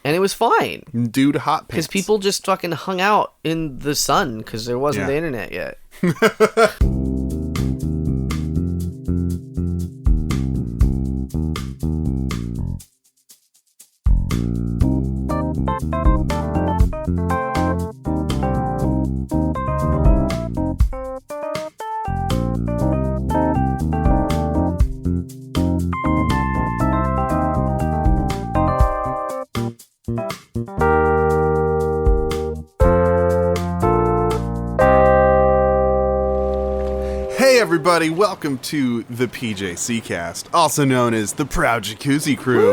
And it was fine. Dude, hot pants. Because people just fucking hung out in the sun because there wasn't the internet yet. Everybody, welcome to the PJC cast, also known as the Proud Jacuzzi Crew,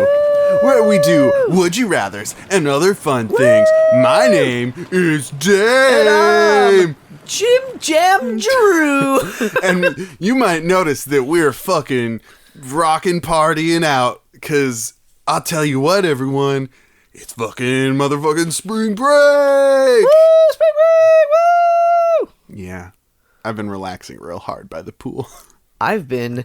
where we do Would You Rathers and other fun things. My name is Dame. Jim Jam Drew. And you might notice that we're fucking rocking, partying out, because I'll tell you what, everyone, it's fucking motherfucking spring break. Woo, spring break, woo! Yeah. I've been relaxing real hard by the pool. I've been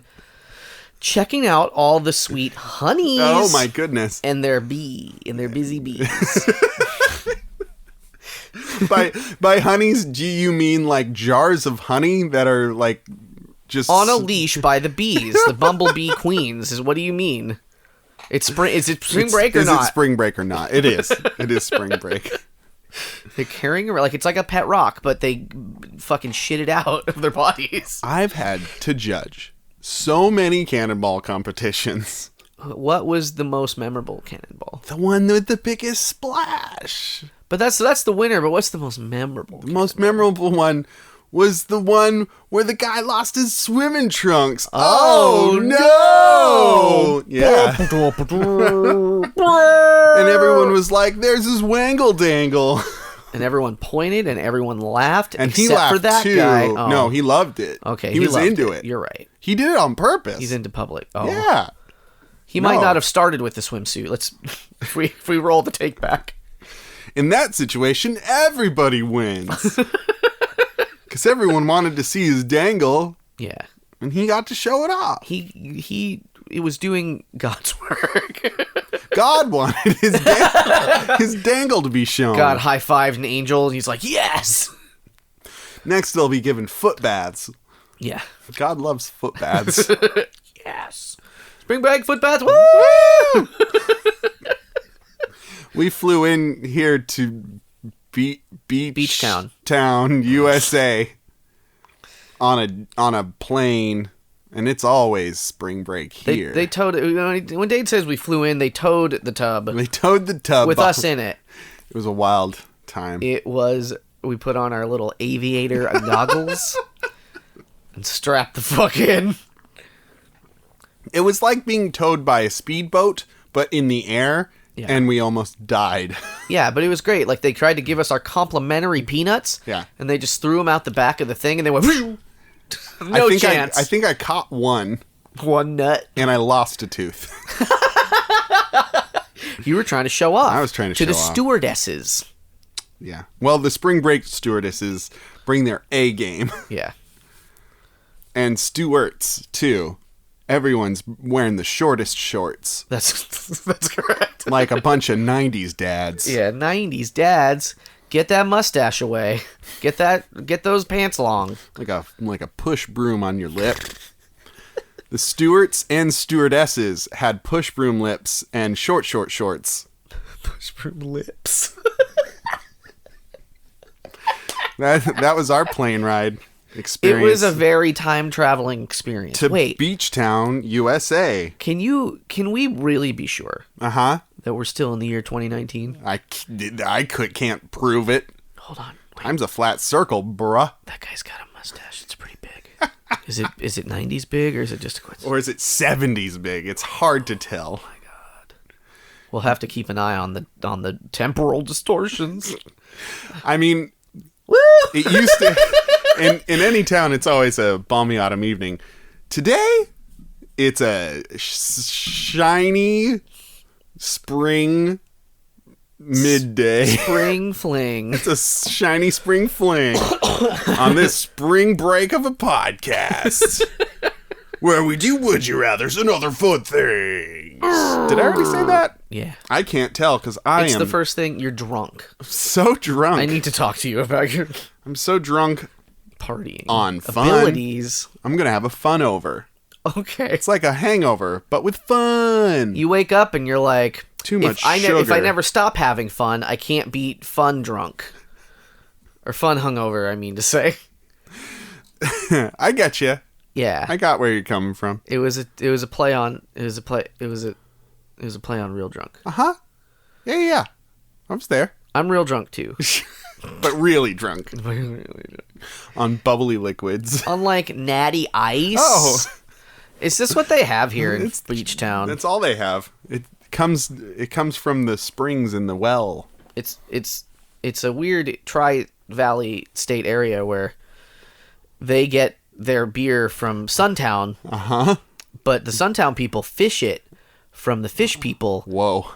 checking out all the sweet honeys. Oh my goodness. And their busy bees. By honeys, do you mean like jars of honey that are like just on a leash by the bees, the bumblebee queens? What do you mean? Is it spring break or not? Is it spring break or not? It is. It is spring break. They're carrying around like it's like a pet rock, but they fucking shit it out of their bodies. I've had to judge so many cannonball competitions. What was the most memorable cannonball? The one with the biggest splash. But that's the winner. But what's the most memorable? The most memorable one was the one where the guy lost his swimming trunks. Oh no! Yeah. And everyone was like, "There's his wangle dangle." And everyone pointed and everyone laughed. And except he laughed for that too. guy. Oh. No, he loved it. Okay, he was into it. You're right. He did it on purpose. He's into public. Oh. Yeah. He might not have started with the swimsuit. Let's if we roll the take back. In that situation, everybody wins. Because everyone wanted to see his dangle. Yeah. And he got to show it off. He was doing God's work. God wanted his dangle to be shown. God high-fived an angel, and he's like, yes! Next, they'll be given foot baths. Yeah. God loves foot baths. Yes. Spring break, foot baths, woo! We flew in here to Beach Town, USA, on a plane, and it's always spring break here. They towed it. When Dade says we flew in, they towed the tub. They towed the tub with us in it. It was a wild time. It was. We put on our little aviator goggles and strapped the fuck in. It was like being towed by a speedboat, but in the air. Yeah. And we almost died. Yeah, but it was great. Like, they tried to give us our complimentary peanuts. Yeah. And they just threw them out the back of the thing, and they went, no chance. I think I caught one. One nut. And I lost a tooth. You were trying to show off. I was trying to show off. To the stewardesses. Yeah. Well, the spring break stewardesses bring their A game. Yeah. And stewards, too. Everyone's wearing the shortest shorts. That's correct. Like a bunch of 90s dads. Yeah, 90s dads. Get that mustache away. Get those pants long. Like a push broom on your lip. The stewards and stewardesses had push broom lips and short shorts. Push broom lips. That was our plane ride experience. It was a very time traveling experience. To Beach Town, USA. Can we really be sure? That we're still in the year 2019? I can't prove it. Hold on. Wait. Time's a flat circle, bruh. That guy's got a mustache. It's pretty big. Is it 90s big, or is it just a coincidence? Or is it 70s big? It's hard to tell. Oh my god. We'll have to keep an eye on the temporal distortions. I mean, woo! It used to in any town it's always a balmy autumn evening. Today it's a shiny spring midday. Spring fling. It's a shiny spring fling on this spring break of a podcast. where we do Would You Rathers and other fun things. Did I already say that? Yeah. I can't tell because I It's am the first thing. You're drunk. so drunk. I need to talk to you about your I'm so drunk partying on fun. abilities. I'm going to have a fun over. Okay. It's like a hangover, but with fun. You wake up and you're like, Too much if I sugar. never stop having fun, I can't beat fun drunk. Or fun hungover, I mean to say. I get you. Yeah. I got where you're coming from. It was a play on real drunk. Uh-huh. Yeah. I was there. I'm real drunk too. But really drunk. On bubbly liquids. Unlike Natty Ice. Oh. Is this what they have here in Beach Town? That's all they have. It comes from the springs in the well. It's a weird Tri-Valley State area where they get their beer from Suntown. Uh-huh. But the Suntown people fish it from the fish people Whoa.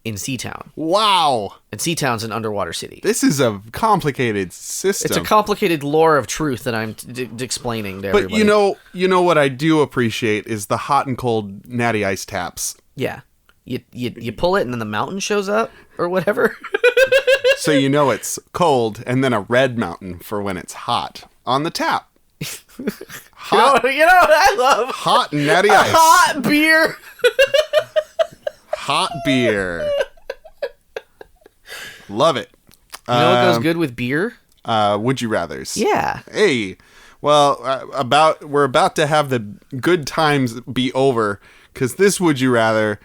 in Seatown. Wow. And Seatown's an underwater city. This is a complicated system. It's a complicated lore of truth that I'm explaining to everybody. But you know what I do appreciate is the hot and cold Natty Ice taps. Yeah. You pull it and then the mountain shows up or whatever. So you know it's cold, and then a red mountain for when it's hot on the tap. Hot, You know what I love? hot Natty Ice. Hot beer. Hot beer. Love it. You know what goes good with beer? Would you rathers? Yeah. Hey, well, we're about to have the good times be over because this Would You Rather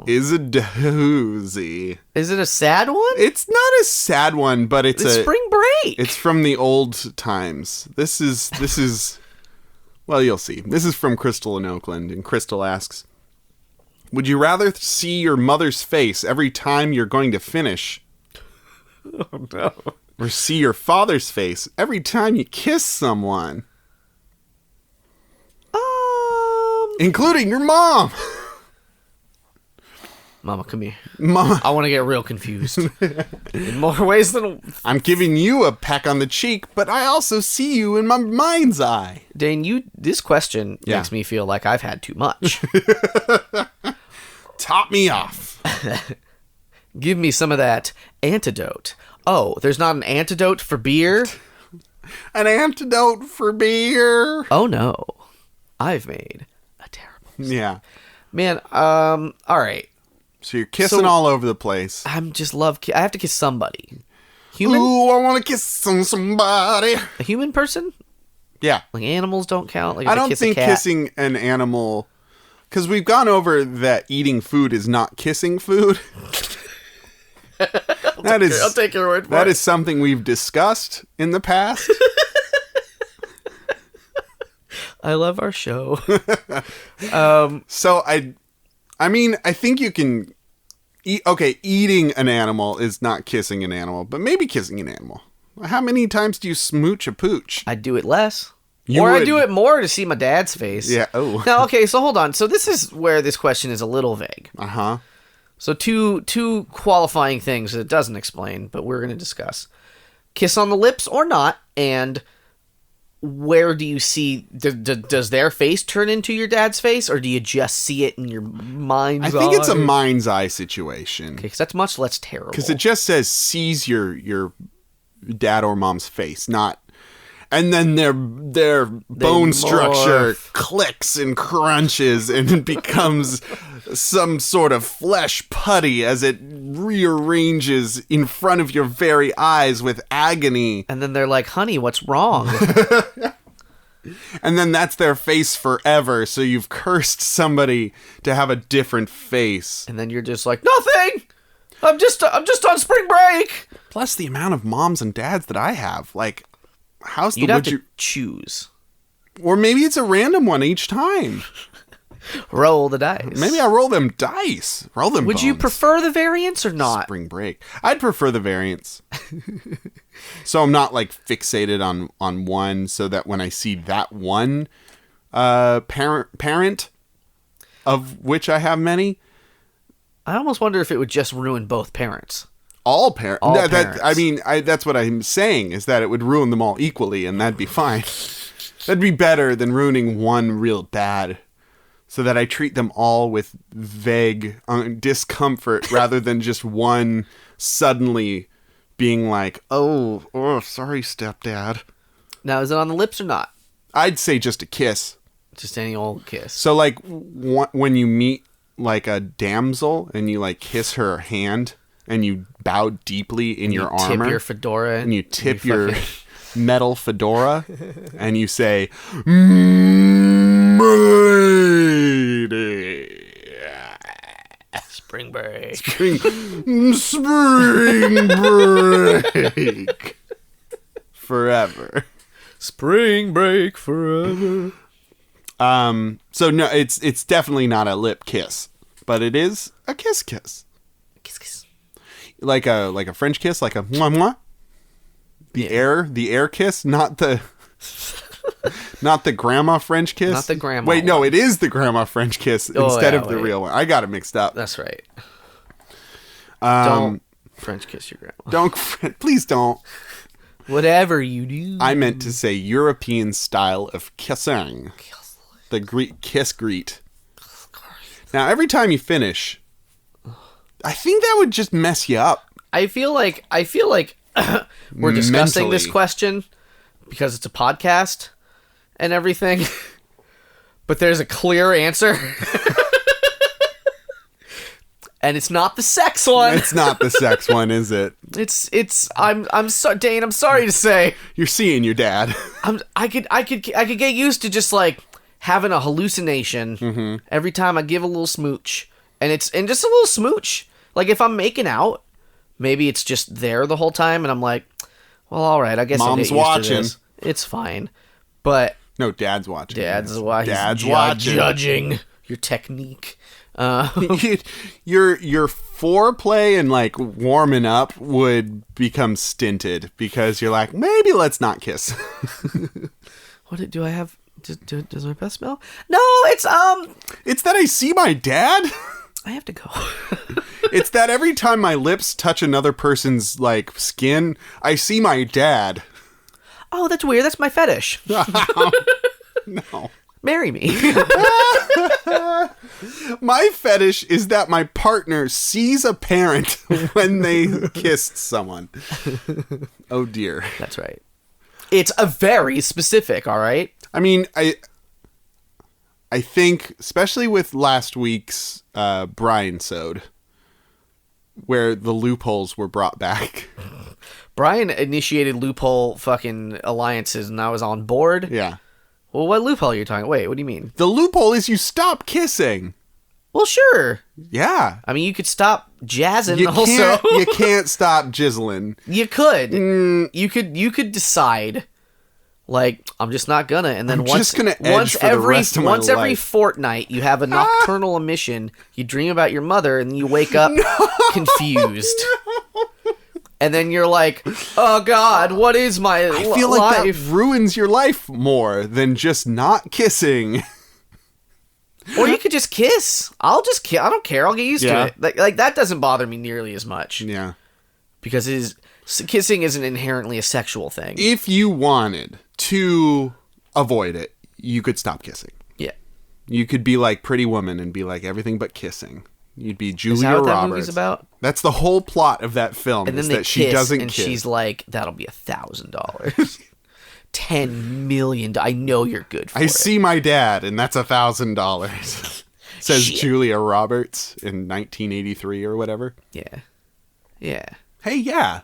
is a doozy. Is it a sad one? It's not a sad one, but it's spring break. It's from the old times. This is well, you'll see. This is from Crystal in Oakland, and Crystal asks, would you rather see your mother's face every time you're going to finish? Oh, no. Or see your father's face every time you kiss someone? Including your mom. Mama, come here. Mama. I want to get real confused. In more ways than... I'm giving you a peck on the cheek, but I also see you in my mind's eye. Dane, this question Yeah. makes me feel like I've had too much. Top me off. Give me some of that antidote. Oh, there's not an antidote for beer? An antidote for beer. Oh, no. I've made a terrible mistake. Yeah. Man, all right. So you're kissing So- all over the place. I'm just I have to kiss somebody. Human? Ooh, I want to kiss somebody. A human person? Yeah. Like animals don't count? Like if I don't kiss think a cat? kissing an animal... Because we've gone over that eating food is not kissing food. I'll take your word for That it. is something we've discussed in the past. I love our show. So I mean, I think you can eat. Okay, eating an animal is not kissing an animal, but maybe kissing an animal. How many times do you smooch a pooch? I'd do it less. You Or would- I'd do it more to see my dad's face. Yeah. Oh. Now, okay, so hold on. So this is where this question is a little vague. Uh huh. So two qualifying things that it doesn't explain, but we're going to discuss. Kiss on the lips or not, and where do you see... Does their face turn into your dad's face, or do you just see it in your mind's eye? I think it's a mind's eye situation. Okay, because that's much less terrible. Because it just says sees your dad or mom's face, not, and then their bone structure morph. clicks and crunches and becomes some sort of flesh putty as it rearranges in front of your very eyes with agony. And then they're like, honey, what's wrong? And then that's their face forever. So you've cursed somebody to have a different face. And then you're just like, nothing! I'm just on spring break! Plus the amount of moms and dads that I have. Like, how's the You'd have would to you... choose. Or maybe it's a random one each time. Roll the dice. Maybe I roll them dice. Roll them Would you bones. prefer the variants or not? Spring break. I'd prefer the variants. So I'm not like fixated on one, so that when I see that one parent of which I have many, I almost wonder if it would just ruin both parents. all parents. All I parents. mean, that's what I'm saying, is that it would ruin them all equally, and that'd be fine. That'd be better than ruining one real bad so that I treat them all with vague discomfort rather than just one suddenly being like, oh, sorry, stepdad. Now, is it on the lips or not? I'd say just a kiss. Just any old kiss. So, like, when you meet, like, a damsel and you, like, kiss her hand and you bow deeply in your armor. Tip your fedora. And you tip your metal fedora and you say, Spring break. Spring break. Forever. Spring break forever. So no, it's definitely not a lip kiss, but it is a kiss. Kiss. Like a French kiss, like a mwah mwah. The air kiss, not the grandma French kiss. Not the grandma. Wait, no, it is the grandma French kiss instead of the real one. I got it mixed up. That's right. Don't French kiss your grandma. Please don't. Whatever you do. I meant to say European style of kissing. The kiss greet. Now, every time you finish, I think that would just mess you up. I feel like we're discussing this question because it's a podcast and everything, but there's a clear answer. And it's not the sex one. It's not the sex one, is it? I'm sorry, Dane, I'm sorry to say. You're seeing your dad. I could get used to just like having a hallucination every time I give a little smooch. And just a little smooch. Like if I'm making out, maybe it's just there the whole time and I'm like, well, all right, I guess I'll get used watching. To this. It's fine. But no, Dad's watching. Dad's watching. Judging your technique. Your foreplay and like warming up would become stinted because you're like, maybe let's not kiss. What do I have? Does my breath smell? No, it's that I see my dad. I have to go. It's that every time my lips touch another person's like skin, I see my dad. Oh, that's weird. That's my fetish. No. Marry me. My fetish is that my partner sees a parent when they kissed someone. Oh dear. That's right. It's a very specific, all right? I mean, I think, especially with last week's Brian Sode, where the loopholes were brought back. Brian initiated loophole fucking alliances and I was on board. Yeah. Well, what loophole are you talking? Wait, what do you mean? The loophole is you stop kissing. Well, sure. Yeah. I mean, you could stop jazzing you also. You can't stop jizzling. You could. You could decide, like, I'm just not gonna. And then once every fortnight, you have a nocturnal emission. You dream about your mother, and you wake up confused. And then you're like, oh God, what is my life? I feel like that ruins your life more than just not kissing. Or you could just kiss. I'll just kiss. I don't care. I'll get used to it. Like that doesn't bother me nearly as much. Yeah. Because kissing isn't inherently a sexual thing. If you wanted to avoid it, you could stop kissing. Yeah. You could be like Pretty Woman and be like everything but kissing. You'd be Julia Is that what Roberts. that movie's about? That's the whole plot of that film. And then is that she doesn't and kiss. She's like, "That'll be $1,000, $10 million. I know you're good for it." I see my dad, and that's $1,000. Says Shit. Julia Roberts in 1983 or whatever. Yeah, yeah. Hey, yeah.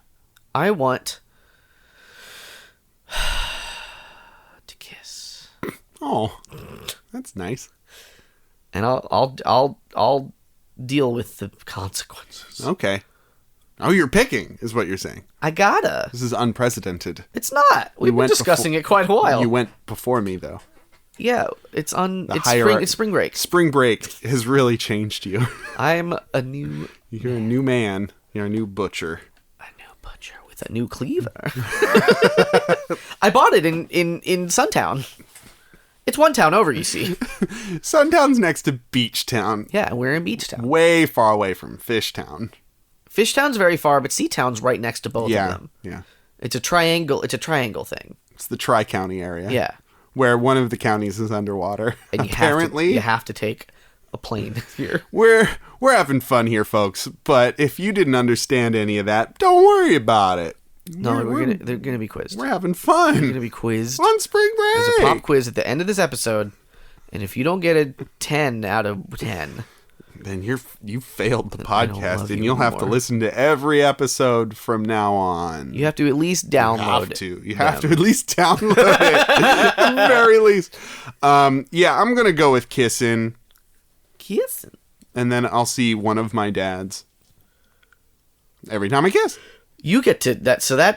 I want to kiss. Oh, that's nice. And I'll deal with the consequences. Okay. Oh, you're picking, is what you're saying. I gotta. This is unprecedented. It's not. We've been discussing it quite a while. You went before me, though. Yeah, it's on. It's spring break. Spring break has really changed you. I'm a new. You're a new man. You're a new butcher. A new butcher with a new cleaver. I bought it in Suntown. It's one town over, you see. Suntown's next to Beachtown. Yeah, we're in Beachtown. Way far away from Fishtown. Fishtown's very far, but Seatown's right next to both of them. Yeah. It's a triangle. It's a triangle thing. It's the Tri-County area. Yeah. where one of the counties is underwater. And Apparently, you have to take a plane here. we're having fun here, folks. But if you didn't understand any of that, don't worry about it. No, they're gonna be quizzed. We're having fun. They're gonna be quizzed on spring break. There's a pop quiz at the end of this episode, and if you don't get a 10 out of 10, then you failed the I don't podcast, love and you you'll have to anymore. listen to every episode from now on. you have to at least download it. You have to at least download it. At the very least. Yeah, I'm gonna go with kissing, And and then I'll see one of my dads every time I kiss. you get to that, so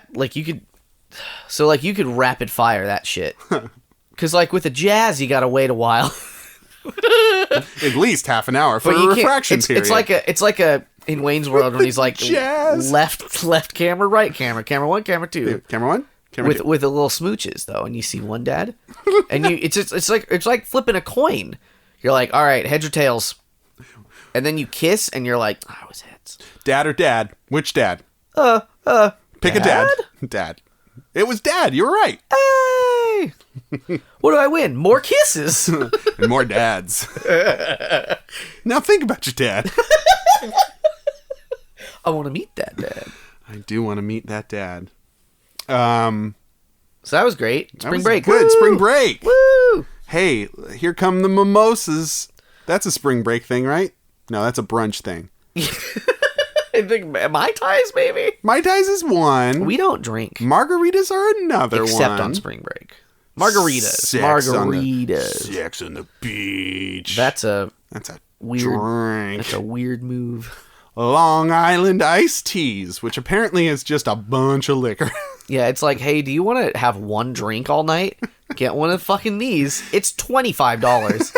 you could rapid fire that shit. Because like with a jazz, you gotta wait a while. At least half an hour for But a you can't- refraction period. It's like a in Wayne's World when he's like Jazz. left camera, right camera, camera 1, camera 2. Camera one, camera two. With the little smooches though, and you see one dad, and it's like flipping a coin. You're like, all right, heads or tails, and then you kiss, and you're like, oh, it was heads. Dad or dad? Which dad? Pick a dad. Dad. It was dad. You were right. Hey, what do I win? More kisses. And more dads. Now think about your dad. I want to meet that dad. I do want to meet that dad. So that was great. That Spring was break. Good. Woo! Spring break. Woo! Hey, here come the mimosas. That's a spring break thing, right? No, that's a brunch thing. I think Mai Tais maybe. Mai Tais is one. We don't drink Margaritas are another except one. on spring break. Margaritas. Sex on the beach. That's a weird drink. That's a weird move. Long Island iced teas, which apparently is just a bunch of liquor. Yeah, it's like, hey, do you want to have one drink all night? Get one of fucking these. It's $25.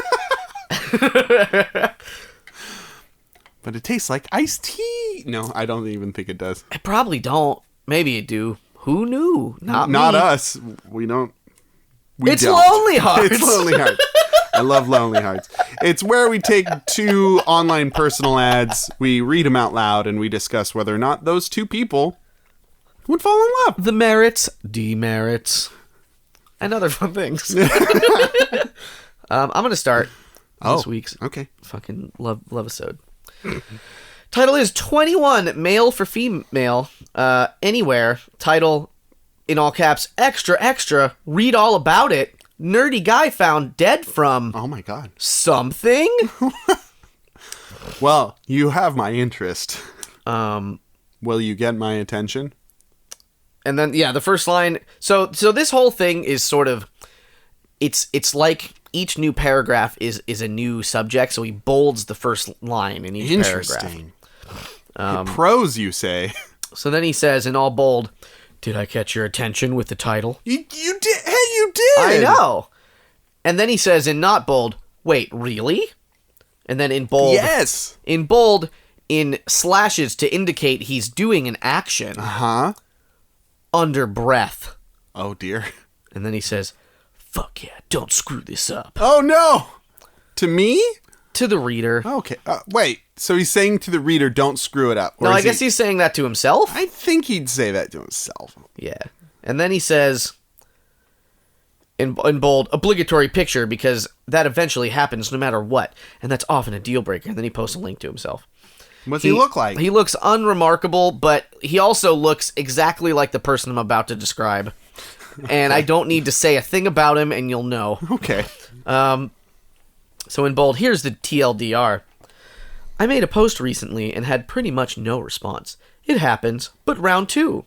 But it tastes like iced tea. No, I don't even think it does. I probably don't. Maybe you do. Who knew? Not me. Us. We don't. It's don't. Lonely Hearts. It's Lonely Hearts. I love Lonely Hearts. It's where we take two online personal ads, we read them out loud, and we discuss whether or not those two people would fall in love. The merits, demerits, and other fun things. I'm going to start this week's fucking love episode. Title is 21, male for female, anywhere. Title, in all caps, extra, extra, read all about it. Nerdy guy found dead from... Oh my god. Something? Well, you have my interest. Will you get my attention? And then, yeah, the first line... So this whole thing is sort of... It's like each new paragraph is a new subject, so he bolds the first line in each paragraph. Interesting. Prose, you say? So then he says, in all bold, did I catch your attention with the title? You did. Hey, you did. I know. And then he says, in not bold, wait, really? And then in bold... Yes. In bold, in slashes to indicate he's doing an action. Uh-huh. Under breath. Oh, dear. And then he says, fuck yeah, don't screw this up. Oh, no. To me? To the reader. Okay. Wait. So he's saying to the reader, don't screw it up. No, I guess he's saying that to himself. I think he'd say that to himself. Yeah. And then he says, in bold, obligatory picture, because that eventually happens no matter what. And that's often a deal breaker. And then he posts a link to himself. What's he look like? He looks unremarkable, but he also looks exactly like the person I'm about to describe. And I don't need to say a thing about him, and you'll know. Okay. So in bold, here's the TLDR. I made a post recently and had pretty much no response. It happens, but round 2.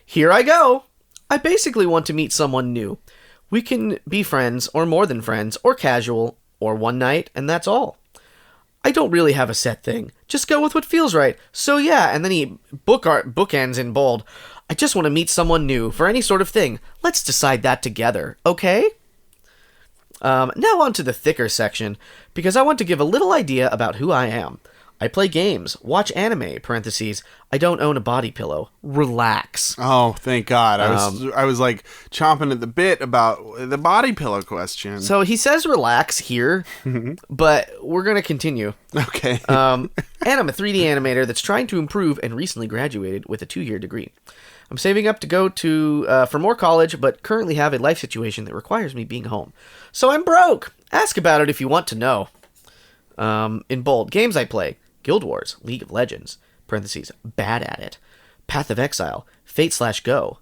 Here I go. I basically want to meet someone new. We can be friends, or more than friends, or casual, or one night, and that's all. I don't really have a set thing. Just go with what feels right. So yeah, and then he bookends in bold. I just want to meet someone new for any sort of thing. Let's decide that together, okay? Now on to the thicker section, because I want to give a little idea about who I am. I play games, watch anime, parentheses, I don't own a body pillow. Relax. Oh, thank God. I was like chomping at the bit about the body pillow question. So he says relax here, but we're going to continue. Okay. And I'm a 3D animator that's trying to improve and recently graduated with a 2-year degree. I'm saving up to go for more college, but currently have a life situation that requires me being home. So I'm broke. Ask about it if you want to know. In bold, games I play. Guild Wars, League of Legends, parentheses, bad at it. Path of Exile, Fate/Go,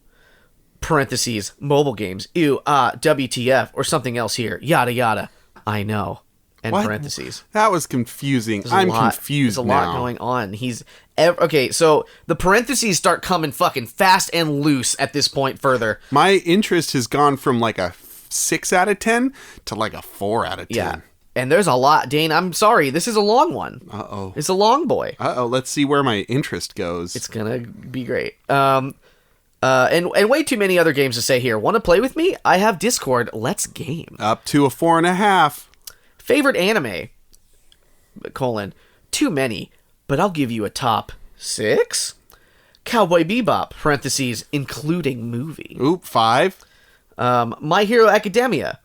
parentheses, mobile games, WTF, or something else here, yada yada. I know. And What? parentheses. That was confusing. Confused There's a now. lot going on. Okay, so the parentheses start coming fucking fast and loose at this point further. My interest has gone from like a 6 out of 10 to like a 4 out of 10. Yeah. And there's a lot, Dane. I'm sorry. This is a long one. Uh-oh. It's a long boy. Uh-oh. Let's see where my interest goes. It's gonna be great. And way too many other games to say here. Want to play with me? I have Discord. Let's game. Up to a 4.5. Favorite anime? : too many, but I'll give you a top 6. Cowboy Bebop, parentheses, including movie. Oop, 5. My Hero Academia.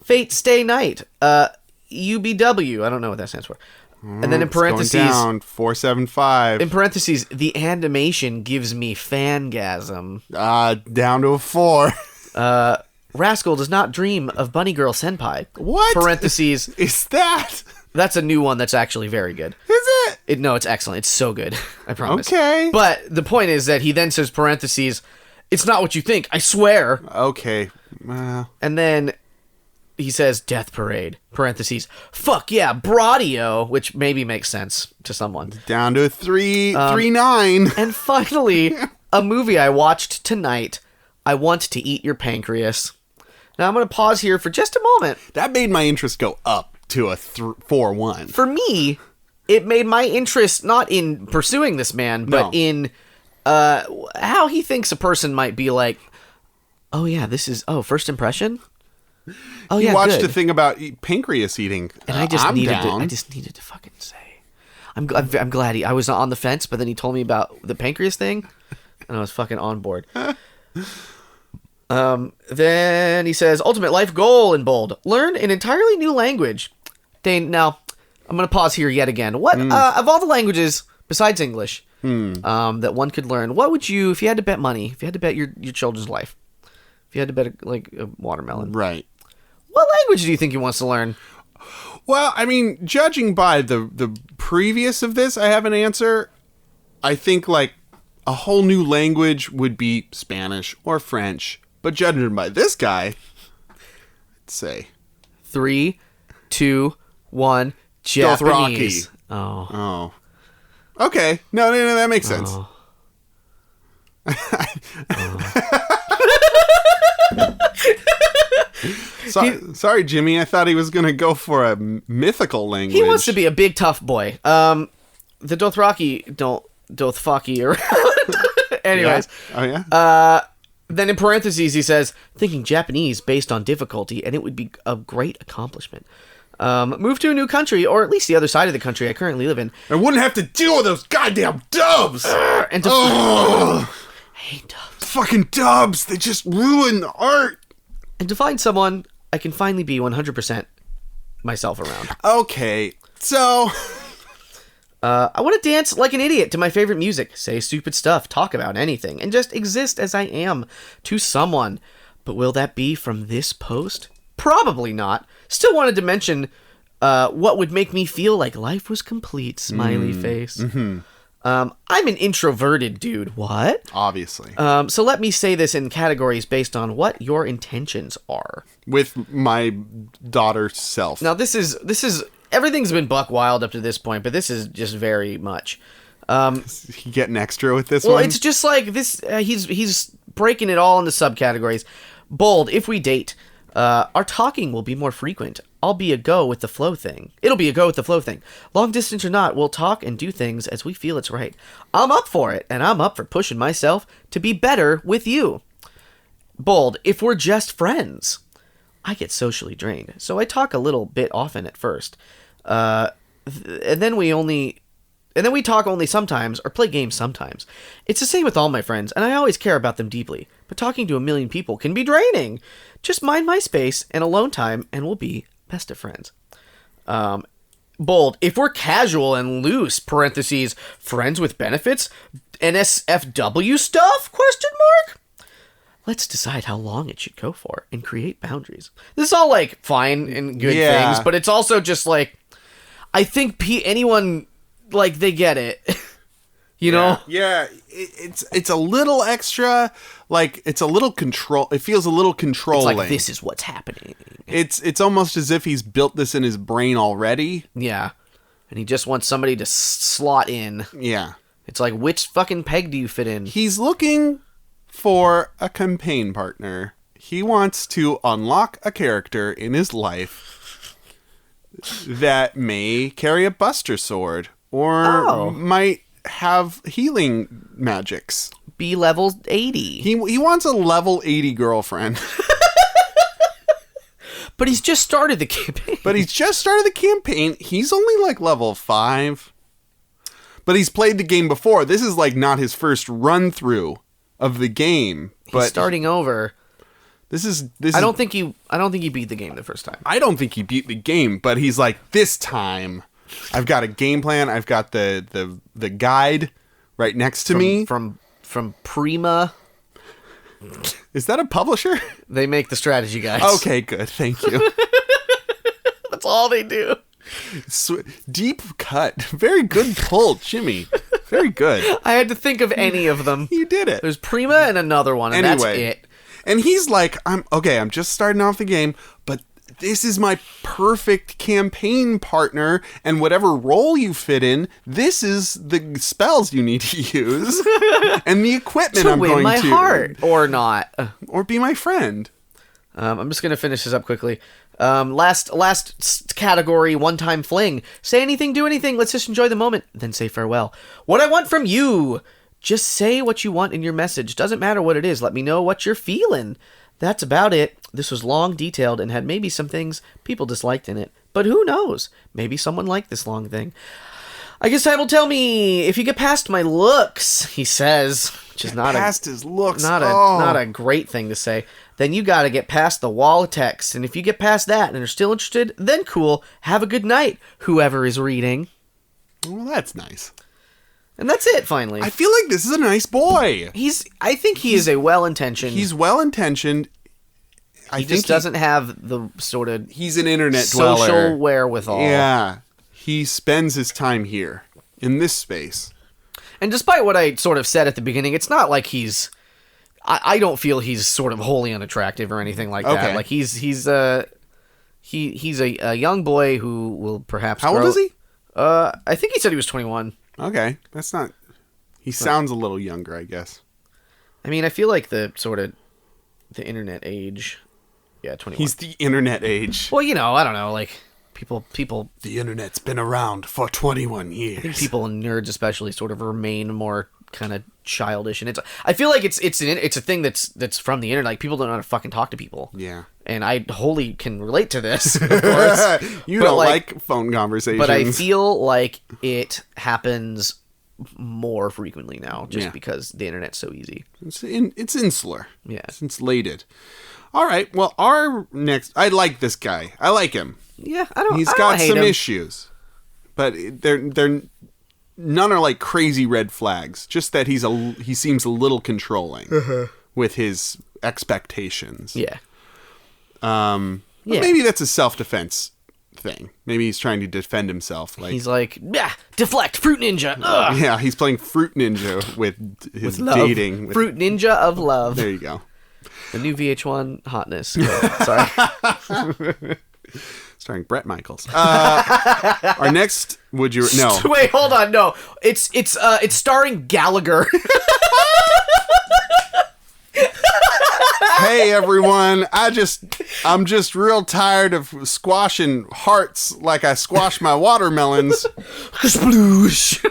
Fate Stay Night. UBW. I don't know what that stands for. And then in parentheses, Going down, 4.75. in parentheses, the animation gives me fangasm. Down to a 4. Rascal does not dream of Bunny Girl Senpai. What? Parentheses, Is that? that's a new one that's actually very good. Is it? No, it's excellent. It's so good. I promise. Okay. But the point is that he then says parentheses, it's not what you think, I swear. Okay. Well, And then he says Death Parade, parentheses, fuck yeah, Brodio, which maybe makes sense to someone. down to a 3.9. And finally, a movie I watched tonight, I Want to Eat Your Pancreas. Now I'm going to pause here for just a moment. That made my interest go up to a 4.1. For me, it made my interest not in pursuing this man, but No. in how he thinks a person might be like, oh yeah, first impression? Oh He yeah, watched good. a thing about pancreas eating. And I just I'm needed down. to fucking say. I'm glad I was on the fence, but then he told me about the pancreas thing, and I was fucking on board. Then he says, ultimate life goal in bold. Learn an entirely new language. Dane, now, I'm going to pause here yet again. What, of all the languages, besides English, that one could learn, what would you, if you had to bet money, if you had to bet your children's life, if you had to bet a watermelon, Right. what language do you think he wants to learn? Well, I mean, judging by the previous of this, I have an answer. I think, like, a whole new language would be Spanish or French. But judging by this guy, I'd say 3, 2, 1, Japanese. Dothraki. Oh. Oh. Okay. No, that makes sense. Sorry, Jimmy. I thought he was going to go for a mythical language. He wants to be a big tough boy. The Dothraki don't Dothfaki around. Anyways. Yeah. Oh, yeah? Then in parentheses he says, thinking Japanese based on difficulty, and it would be a great accomplishment. Move to a new country, or at least the other side of the country I currently live in. I wouldn't have to deal with those goddamn dubs! And to Ugh. I hate dubs. Fucking dubs! They just ruin the art! And to find someone I can finally be 100% myself around. Okay, so... I want to dance like an idiot to my favorite music, say stupid stuff, talk about anything, and just exist as I am to someone. But will that be from this post? Probably not. Still wanted to mention what would make me feel like life was complete, smiley face. Mm-hmm. I'm an introverted dude. What? Obviously. So let me say this in categories based on what your intentions are. With my daughter's self. Now, this is everything's been buck wild up to this point, but this is just very much. He getting extra with this Well, one? it's just like this. He's breaking it all into subcategories. Bold. If we date, our talking will be more frequent. I'll be a go with the flow thing. It'll be a go with the flow thing. Long distance or not, we'll talk and do things as we feel it's right. I'm up for it, and I'm up for pushing myself to be better with you. Bold. If we're just friends, I get socially drained, so I talk a little bit often at first. and then we talk only sometimes or play games sometimes. It's the same with all my friends, and I always care about them deeply. But talking to a million people can be draining. Just mind my space and alone time, and we'll be best of friends. Bold. If we're casual and loose, parentheses, friends with benefits, NSFW stuff, question mark? Let's decide how long it should go for and create boundaries. This is all, like, fine and good things, but it's also just, like, I think anyone, like, they get it. You know? Yeah, it's a little extra, like, it's a little control. It feels a little controlling. It's like, this is what's happening. It's almost as if he's built this in his brain already. Yeah. And he just wants somebody to slot in. Yeah. It's like, which fucking peg do you fit in? He's looking for a campaign partner. He wants to unlock a character in his life that may carry a buster sword or might have healing magics. Be level 80. He wants a level 80 girlfriend. But he's just started the campaign. He's only like level 5. But he's played the game before. This is like not his first run through of the game. But he's starting over. I don't think he beat the game the first time. I don't think he beat the game, but he's like, this time I've got a game plan. I've got the guide right next to me. From Prima. Is that a publisher? They make the strategy guides. Okay, good. Thank you. That's all they do. Deep cut. Very good pull, Jimmy. Very good. I had to think of any of them. You did it. There's Prima and another one, and that's it. And he's like, I'm just starting off the game, but this is my perfect campaign partner, and whatever role you fit in, this is the spells you need to use, and the equipment I'm going to. To win my heart, or not. Or be my friend. I'm just going to finish this up quickly. Last category, one-time fling. Say anything, do anything, let's just enjoy the moment, then say farewell. What I want from you. Just say what you want in your message. Doesn't matter what it is. Let me know what you're feeling. That's about it. This was long, detailed, and had maybe some things people disliked in it. But who knows? Maybe someone liked this long thing. I guess time will tell me if you get past my looks, he says, which is not his looks. Not a great thing to say. Then you got to get past the wall of text. And if you get past that and are still interested, then cool. Have a good night, whoever is reading. Well, that's nice. And that's it, finally. I feel like this is a nice boy. I think he is a well-intentioned. He's well-intentioned. He just doesn't have the sort of... He's an internet social dweller. wherewithal. Yeah. He spends his time here, in this space. And despite what I sort of said at the beginning, it's not like he's... I don't feel he's sort of wholly unattractive or anything like that. Like, he's a young boy who will perhaps How old is he? I think he said he was 21. Okay, that's not... He sounds a little younger, I guess. I mean, I feel like the internet age... Yeah, 21. He's the internet age. Well, I don't know, like, people... The internet's been around for 21 years. I think people and nerds especially sort of remain more kind of childish, and I feel like it's a thing that's from the internet. Like, people don't know how to fucking talk to people. Yeah. And I wholly can relate to this, of course. You don't like phone conversations. But I feel like it happens more frequently now, just because the internet's so easy. It's insular. Yeah. It's insulated. All right, well, our next... I like this guy. I like him. Yeah, He's got some issues. But they're none are like crazy red flags. Just that he seems a little controlling with his expectations. Yeah. Maybe that's a self-defense thing. Maybe he's trying to defend himself. Like, he's like, deflect, Fruit Ninja. Ugh. Yeah, he's playing Fruit Ninja with his dating. Fruit Ninja of love. There you go. The new VH1 hotness. Sorry. Starring Bret Michaels. Our next, no. Wait, hold on. No, it's starring Gallagher. Hey everyone, I'm just real tired of squashing hearts like I squash my watermelons. Sploosh.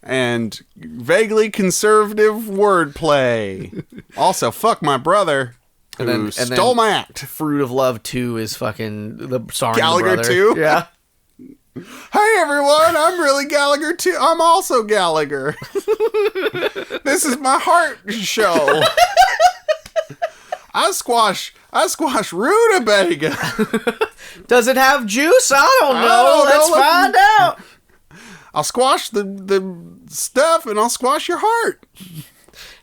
And vaguely conservative wordplay. Also, fuck my brother who stole my act. Fruit of Love 2 is fucking the starring Gallagher brother. 2? Yeah. Hey everyone, I'm really Gallagher too. I'm also Gallagher. This is my heart show. I squash rutabaga. Does it have juice? I don't know. Let's find out. I'll squash the stuff and I'll squash your heart.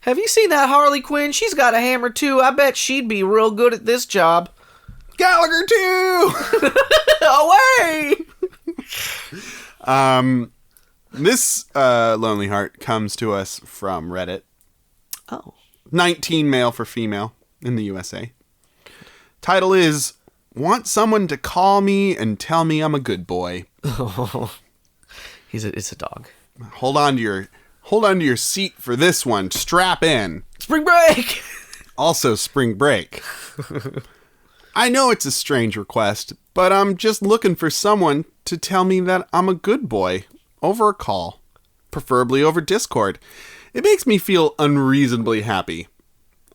Have you seen that Harley Quinn? She's got a hammer too. I bet she'd be real good at this job. Gallagher too. Away. This Lonely Heart comes to us from Reddit. Oh. 19 male for female in the USA. Title is, want someone to call me and tell me I'm a good boy. Oh. It's a dog. Hold on to your seat for this one. Strap in. Spring break. Also spring break. I know it's a strange request, but I'm just looking for someone to tell me that I'm a good boy over a call, preferably over Discord. It makes me feel unreasonably happy.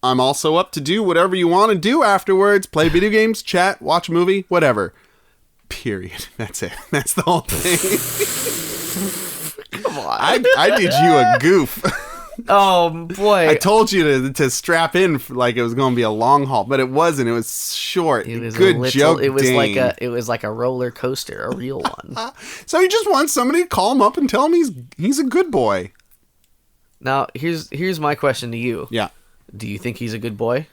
I'm also up to do whatever you want to do afterwards. Play video games, chat, watch a movie, whatever. Period. That's it. That's the whole thing. Come on. I did you a goof. Oh, boy. I told you to strap in like it was going to be a long haul, but it wasn't. It was short. It was good joke. It was Dane. it was like a roller coaster, a real one. So he just wants somebody to call him up and tell him he's a good boy. Now, here's my question to you. Yeah. Do you think he's a good boy?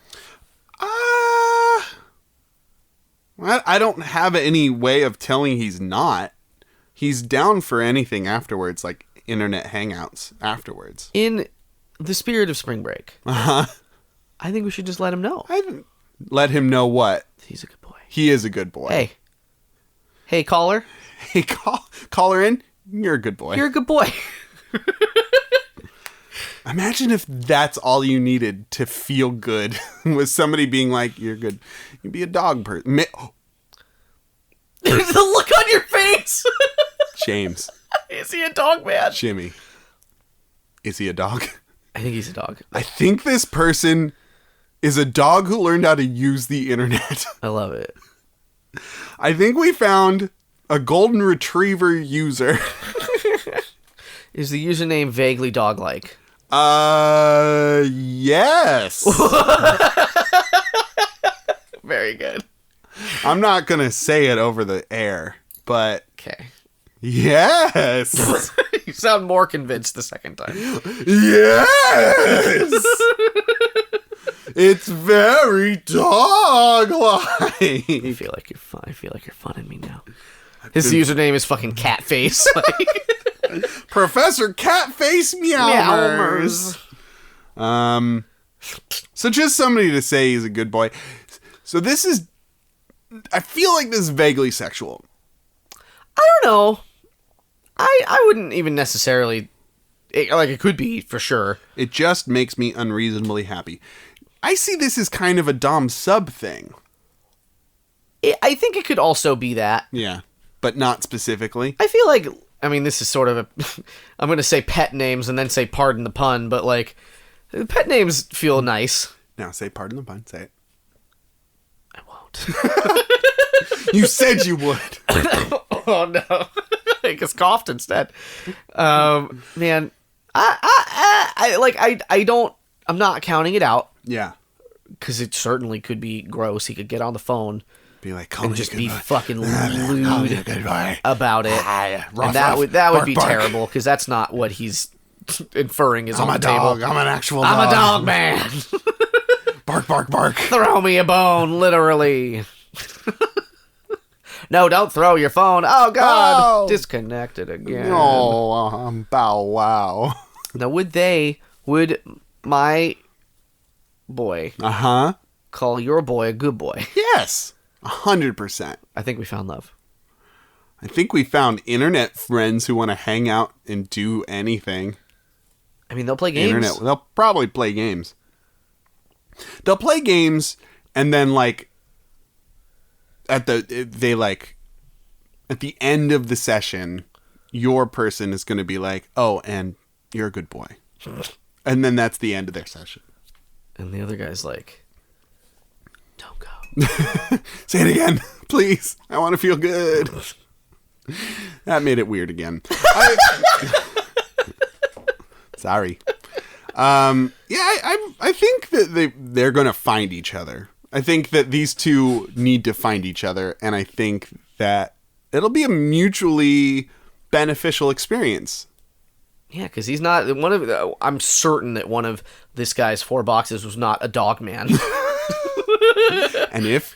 I don't have any way of telling he's not. He's down for anything afterwards, like internet hangouts afterwards. In the spirit of spring break, I think we should just let him know. Let him know what? He's a good boy. He is a good boy. Hey, caller. Hey, caller in. You're a good boy. You're a good boy. Imagine if that's all you needed to feel good was somebody being like, you're good. You'd be a dog person. The look on your face. James. Is he a dog man? Jimmy. Is he a dog? I think he's a dog. I think this person is a dog who learned how to use the internet. I love it. I think we found a golden retriever user. Is the username vaguely dog-like? Yes. Very good. I'm not going to say it over the air, but Okay. yes. You sound more convinced the second time. Yes. It's very dog-like. I feel like you're fun. I feel like you're funning me now. His username is fucking Catface. Professor Catface Meowmers. So just somebody to say he's a good boy. So this is, I feel like this is vaguely sexual. I don't know. I wouldn't even necessarily, it could be for sure. It just makes me unreasonably happy. I see this as kind of a dom sub thing. I think it could also be that. Yeah, but not specifically. I feel like, I mean, this is sort of a, I'm going to say pet names and then say pardon the pun, but like, pet names feel nice. Now say pardon the pun, say it. I won't. You said you would. Oh no. I just coughed instead. Man, I'm not counting it out. Yeah. Because it certainly could be gross. He could get on the phone Be like, and just be fucking lewd about it. And that would be bark. terrible, because that's not what he's inferring is on I'm the a table. dog. I'm an actual dog. I'm a dog man. Bark, bark, bark. Throw me a bone, literally. No, don't throw your phone. Oh, God. Oh. Disconnected again. Oh, bow wow. Now, would my boy Uh-huh. call your boy a good boy? Yes. 100%. I think we found love. I think we found internet friends who want to hang out and do anything. I mean, they'll play games. They'll probably play games. They'll play games, and then like at the end of the session, your person is going to be like, "Oh, and you're a good boy," and then that's the end of their session. And the other guy's like, "Don't go." Say it again, please. I want to feel good. That made it weird again. Sorry. I think that they're going to find each other. I think that these two need to find each other, and I think that it'll be a mutually beneficial experience. Yeah, because he's not I'm certain that one of this guy's 4 boxes was not a dog man. And if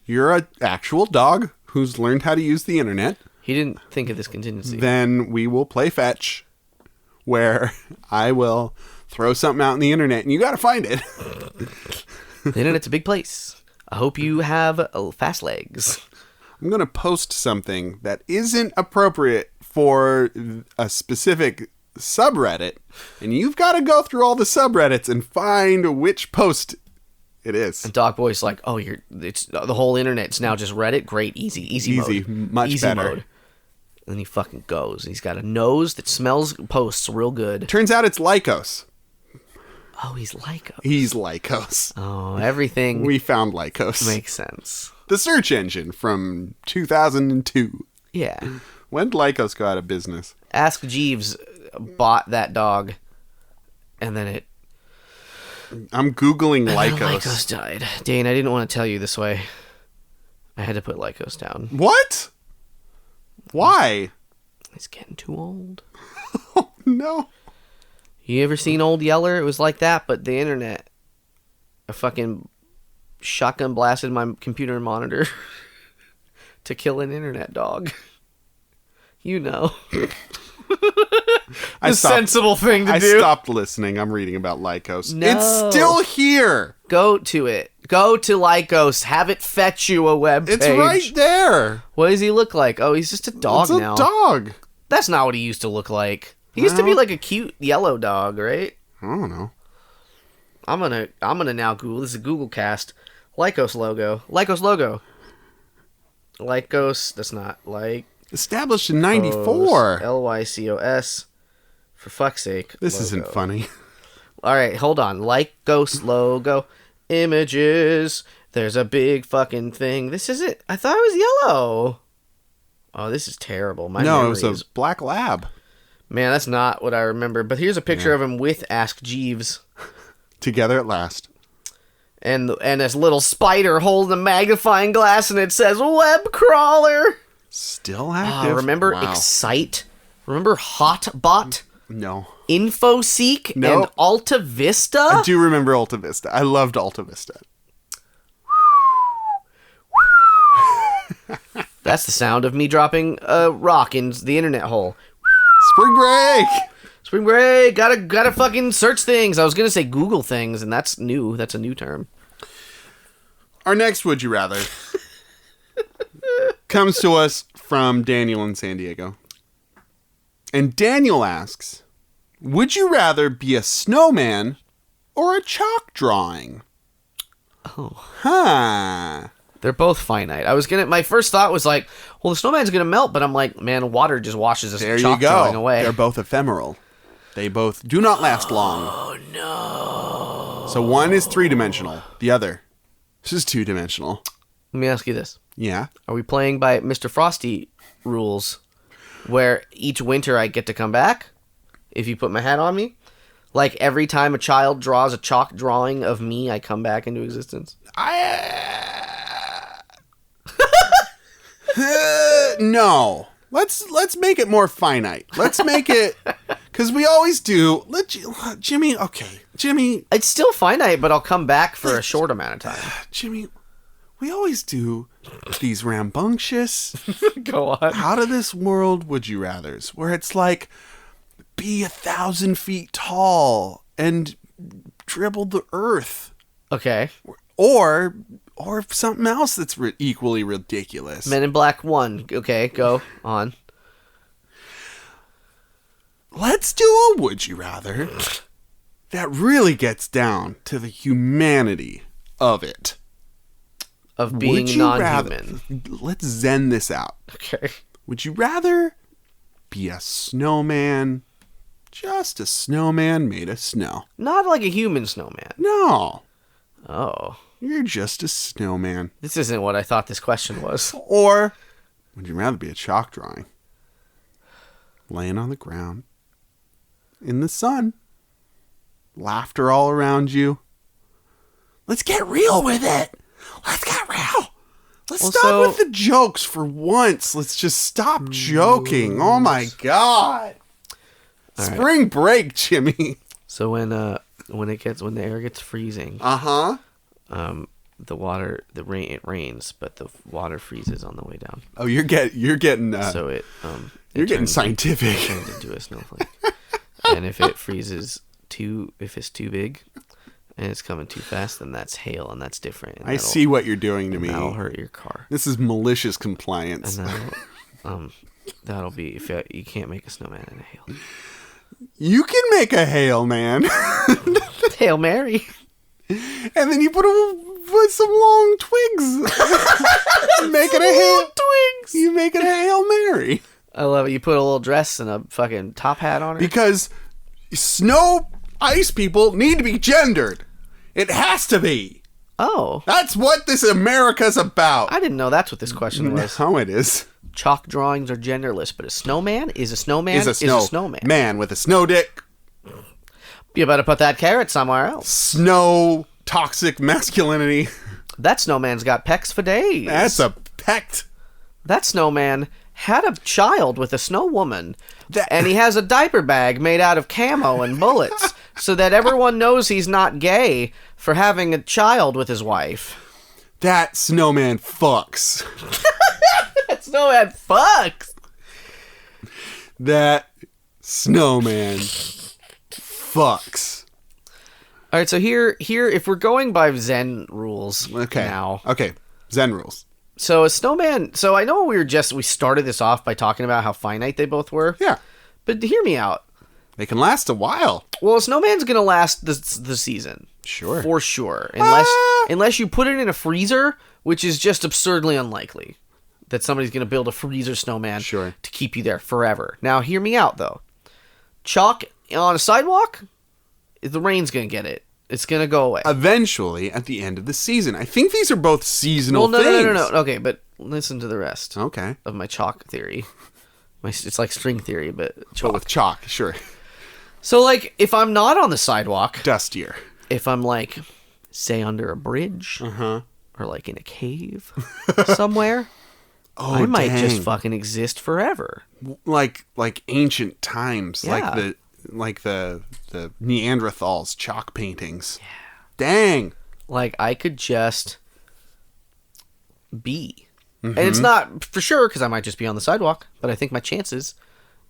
you're an actual dog who's learned how to use the internet, he didn't think of this contingency. Then we will play fetch, where I will throw something out on the internet, and you got to find it. The internet's a big place. I hope you have fast legs. I'm going to post something that isn't appropriate for a specific subreddit, and you've got to go through all the subreddits and find which post it is. And Dog Boy's like, oh, it's the whole internet's now just Reddit. Great, easy mode. Much easy better. Mode. And then he fucking goes. He's got a nose that smells posts real good. Turns out it's Lycos. Oh, he's Lycos. He's Lycos. Oh, everything. We found Lycos. Makes sense. The search engine from 2002. Yeah. When did Lycos go out of business? Ask Jeeves bought that dog, and then I'm Googling Lycos. Lycos died. Dane, I didn't want to tell you this way. I had to put Lycos down. What? Why? He's getting too old. Oh, no. You ever seen Old Yeller? It was like that, but the internet. I fucking shotgun blasted my computer monitor to kill an internet dog. You know. Sensible thing to do. I stopped listening. I'm reading about Lycos. No. It's still here. Go to it. Go to Lycos. Have it fetch you a web page. It's right there. What does he look like? Oh, he's just a dog now. It's a dog. That's not what he used to look like. He used to be like a cute yellow dog, right? I don't know. I'm gonna now Google. This is a Google cast. Lycos logo. Lycos logo. Lycos. That's not like. Established in 94. Lycos. For fuck's sake. This logo. isn't funny. All right, hold on. Lycos logo. Images. There's a big fucking thing. This is it. I thought it was yellow. Oh, this is terrible. No, it was a black lab. Man, that's not what I remember. But here's a picture of him with Ask Jeeves. Together at last. And this little spider holding a magnifying glass, and it says web crawler. Still active. Remember Excite? Remember Hotbot? No. InfoSeek No. and Alta Vista? I do remember Alta Vista. I loved Alta Vista. That's the sound of me dropping a rock in the internet hole. Spring break! Spring break! Gotta fucking search things. I was gonna say Google things, and that's new. That's a new term. Our next Would You Rather comes to us from Daniel in San Diego. And Daniel asks, would you rather be a snowman or a chalk drawing? Oh. Huh. They're both finite. My first thought was like, well, the snowman's gonna melt, but I'm like, man, water just washes this There chalk you go. drawing away. They're both ephemeral. They both do not last long. Oh, no. So one is 3-dimensional. The other is 2-dimensional. Let me ask you this. Yeah. Are we playing by Mr. Frosty rules, where each winter I get to come back if you put my hat on me? Like every time a child draws a chalk drawing of me, I come back into existence? No. Let's make it more finite. Let's make it, because we always do. Jimmy. Okay, Jimmy. It's still finite, but I'll come back for a short amount of time. Jimmy, we always do these rambunctious, Go on. out of this world would you rathers, where it's like, be 1,000 feet tall and dribble the earth, Okay. or something else that's equally ridiculous. Men in Black 1. Okay, go on. Let's do a would you rather that really gets down to the humanity of it. Of being Would you non-human. Let's zen this out. Okay. Would you rather be a snowman, just a snowman made of snow? Not like a human snowman. No, Oh. you're just a snowman. This isn't what I thought this question was. Or would you rather be a chalk drawing? laying on the ground in the sun, laughter all around you. Let's get real with it. Let's get real. Let's stop with the jokes for once. Let's just stop joking. Oh my God. Spring break, Jimmy. So when the air gets freezing, it rains, but the water freezes on the way down. Oh, you're getting getting scientific. It turns into a snowflake. And if it freezes if it's too big and it's coming too fast, then that's hail, and that's different. And I see what you're doing to me. That'll hurt your car. This is malicious compliance. And that'll be if you can't make a snowman in a hail. You can make a hail, man. Hail Mary. And then you put some long twigs. Make it a hail twigs. You make it a Hail Mary. I love it. You put a little dress and a fucking top hat on her. Because snow ice people need to be gendered. It has to be. Oh. That's what this America's about. I didn't know that's what this question was. No, it is. Chalk drawings are genderless, but a snowman is a snowman is a snowman. Man with a snow dick. You better put that carrot somewhere else. Snow toxic masculinity. That snowman's got pecs for days. That's a pecked. That snowman had a child with a snow woman, and he has a diaper bag made out of camo and bullets, so that everyone knows he's not gay for having a child with his wife. That snowman fucks. That snowman fucks. That snowman fucks. All right, so here, if we're going by Zen rules now. Okay, Zen rules. So a snowman, so I know we started this off by talking about how finite they both were. Yeah. But hear me out. They can last a while. Well, a snowman's going to last the season. Sure. For sure. Unless you put it in a freezer, which is just absurdly unlikely. That somebody's going to build a freezer snowman to keep you there forever. Now, hear me out, though. Chalk on a sidewalk, the rain's going to get it. It's going to go away. Eventually, at the end of the season. I think these are both seasonal things. No. Okay, but listen to the rest of my chalk theory. It's like string theory, but chalk. But with chalk, sure. So, like, if I'm not on the sidewalk... Dustier. If I'm, like, say, under a bridge... or, like, in a cave somewhere... I might just fucking exist forever. Like ancient times. Yeah. Like the Neanderthals chalk paintings. Yeah. Dang. Like I could just be. And it's not for sure because I might just be on the sidewalk, but I think my chances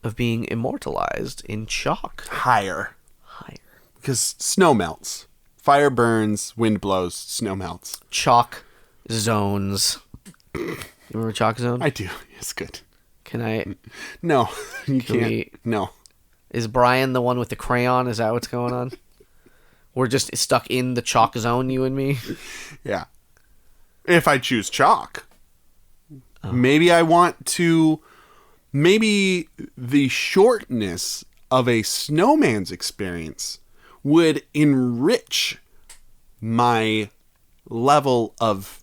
of being immortalized in chalk higher. Because snow melts. Fire burns, wind blows, snow melts. Chalk zones. You remember Chalk Zone? I do. It's good. Can I? No, you can't. No. Is Brian the one with the crayon? Is that what's going on? We're just stuck in the chalk zone, you and me? Yeah. If I choose chalk. Maybe I want to... Maybe the shortness of a snowman's experience would enrich my level of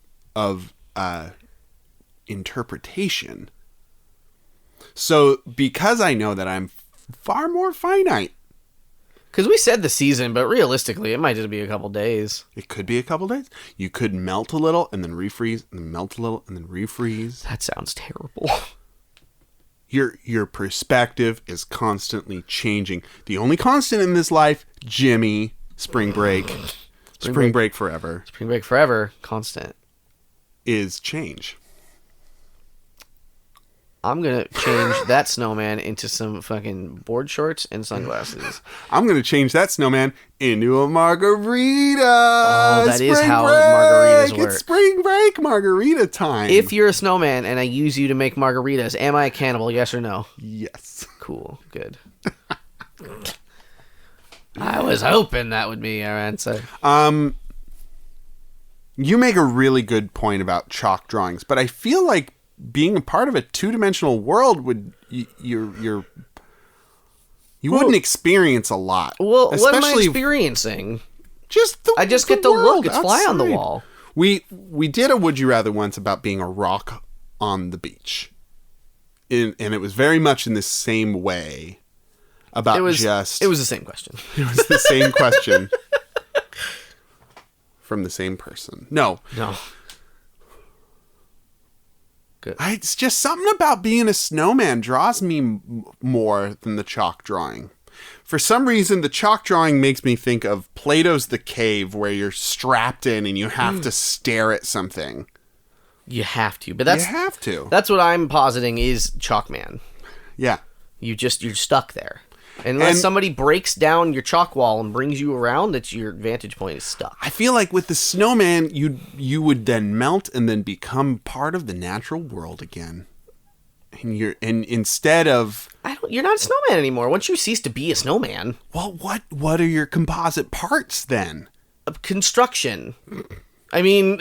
interpretation. So because I know that I'm far more finite, because we said the season, but realistically it might just be a couple days. It could be a couple days. You could melt a little and then refreeze and then melt a little and then refreeze. That sounds terrible. Your perspective is constantly changing. The only constant in this life, Jimmy, spring break forever. Spring break forever, constant, is change. I'm going to change that snowman into some fucking board shorts and sunglasses. I'm going to change that snowman into a margarita. Oh, that is how margaritas work. It's spring break margarita time. If you're a snowman and I use you to make margaritas, am I a cannibal, yes or no? Yes. Cool. Good. I was hoping that would be our answer. You make a really good point about chalk drawings, but I feel like being a part of a two-dimensional world would you wouldn't experience a lot. Well, what am I experiencing? I just get to look. It's fly on the wall. We did a Would You Rather once about being a rock on the beach. and it was very much in the same way about It was just... It was the same question. It was the same question from the same person. No. Good. It's just something about being a snowman draws me more than the chalk drawing. For some reason, the chalk drawing makes me think of Plato's The Cave, where you're strapped in and you have to stare at something. You have to, but that's You have to. That's what I'm positing is Chalkman. Yeah. You're stuck there. Unless somebody breaks down your chalk wall and brings you around, that's your vantage point is stuck. I feel like with the snowman, you would then melt and then become part of the natural world again. And instead of... You're not a snowman anymore. Once you cease to be a snowman... Well, what are your composite parts then? Construction. I mean...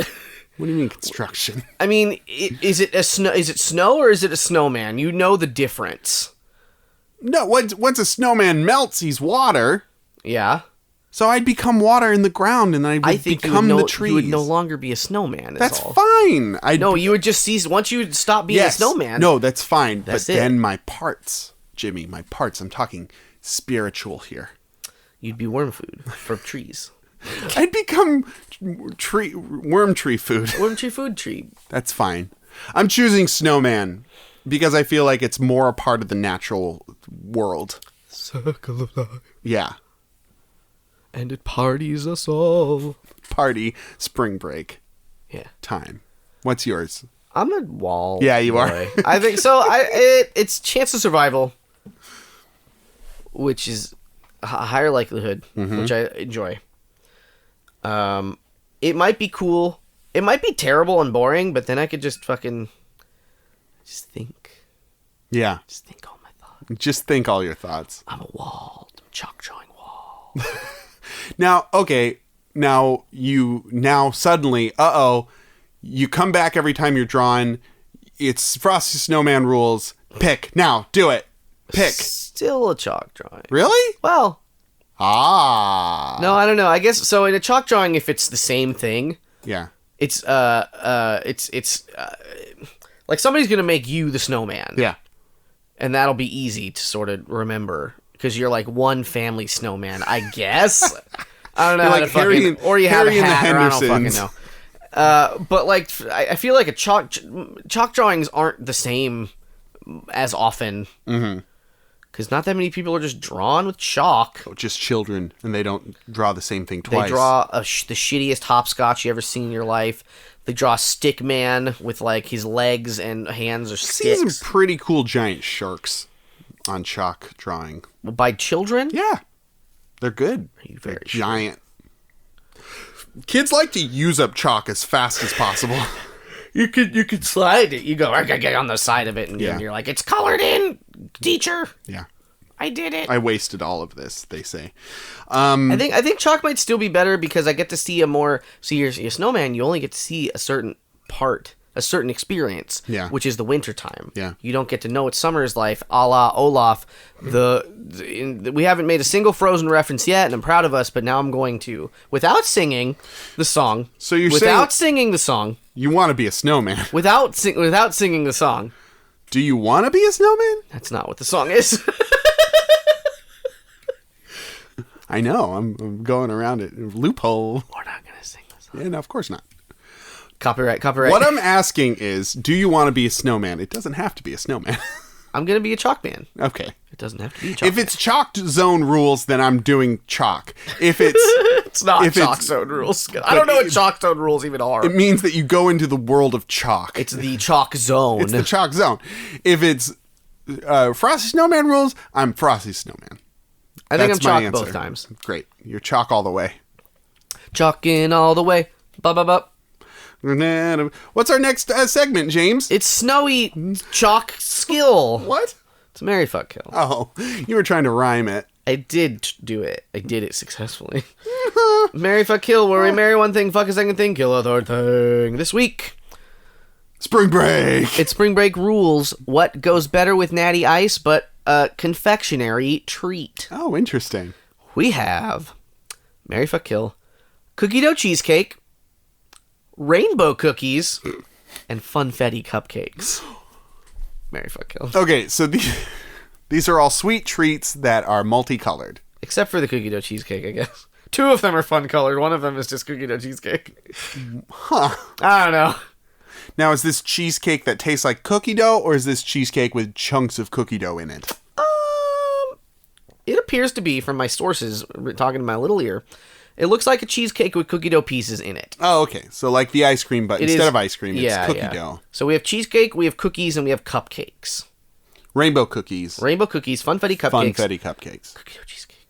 What do you mean construction? I mean, is it snow or is it a snowman? You know the difference. No, once a snowman melts, he's water. Yeah. So I'd become water in the ground, and I would become the trees. You would no longer be a snowman. That's fine. No, you would just cease once you stop being a snowman. No, that's fine. That's but then my parts, Jimmy, my parts. I'm talking spiritual here. You'd be worm food for trees. I'd become worm tree food. Worm tree food tree. That's fine. I'm choosing snowman because I feel like it's more a part of the natural world. Circle of life. Yeah. And it parties us all. Party, spring break. Yeah. Time. What's yours? I'm a wall. Yeah, you are. I think so. It's chance of survival, which is a higher likelihood, which I enjoy. It might be cool. It might be terrible and boring, but then I could just fucking think. Yeah. Just think all my thoughts. Just think all your thoughts. I'm a wall. I'm a chalk drawing wall. Now, okay. Now suddenly, you come back every time you're drawing. It's Frosty Snowman rules. Pick. Now, do it. Pick. Still a chalk drawing. Really? Well. Ah. No, I don't know. I guess so. In a chalk drawing, if it's the same thing, yeah, it's like somebody's gonna make you the snowman. Yeah, and that'll be easy to sort of remember because you're like one family snowman, I guess. I don't know how to fucking, or you have a hat, or I don't fucking know. But like, I feel like chalk drawings aren't the same as often. Mm-hmm. Because not that many people are just drawn with chalk. Oh, just children, and they don't draw the same thing twice. They draw the shittiest hopscotch you ever seen in your life. They draw a stick man with like his legs and hands are sticks. I've seen some pretty cool giant sharks on chalk drawing. By children? Yeah. They're good. They're giant. Kids like to use up chalk as fast as possible. You could slide it. You go, I gotta get on the side of it, and you're like, it's colored in, teacher. Yeah, I did it. I wasted all of this. They say. I think chalk might still be better because I get to see a more. See, you're a snowman. You only get to see a certain part, a certain experience. Yeah. Which is the winter time. Yeah. You don't get to know what summer's life, a la Olaf. We haven't made a single Frozen reference yet, and I'm proud of us. But now I'm going to, without singing the song. So you're without singing the song. You want to be a snowman. Without singing the song. Do you want to be a snowman? That's not what the song is. I know. I'm going around it. Loophole. We're not going to sing the song. Yeah, no, of course not. Copyright. What I'm asking is, do you want to be a snowman? It doesn't have to be a snowman. I'm going to be a chalk man. Okay. It doesn't have to be a chalk If it's chalk zone rules, then I'm doing chalk. If it's... it's not chalk zone rules. I don't know what chalk zone rules even are. It means that you go into the world of chalk. It's the chalk zone. It's the chalk zone. If it's Frosty Snowman rules, I'm Frosty Snowman. I think I'm chalk both times. Great. You're chalk all the way. Chalking all the way. Ba-ba-ba. What's our next segment, James? It's snowy chalk skill. What? It's marry, fuck, kill. Oh, you were trying to rhyme it. I did do it. I did it successfully. Marry, fuck, kill, where we marry one thing, fuck a second thing, kill a third thing. This week, spring break. It's spring break rules. What goes better with natty ice but a confectionery treat? Oh, interesting. We have marry, fuck, kill, cookie dough cheesecake, rainbow cookies, and funfetti cupcakes. Mary fuck kill. Okay, so these are all sweet treats that are multicolored. Except for the cookie dough cheesecake, I guess. 2 of them are fun colored. One of them is just cookie dough cheesecake. Huh. I don't know. Now, is this cheesecake that tastes like cookie dough, or is this cheesecake with chunks of cookie dough in it? It appears to be, from my sources, talking to my little ear, it looks like a cheesecake with cookie dough pieces in it. Oh, okay. So like the ice cream, but instead of ice cream, it's cookie dough. So we have cheesecake, we have cookies, and we have cupcakes. Rainbow cookies. Rainbow cookies, funfetti cupcakes. Funfetti cupcakes. Cookie dough cheesecake.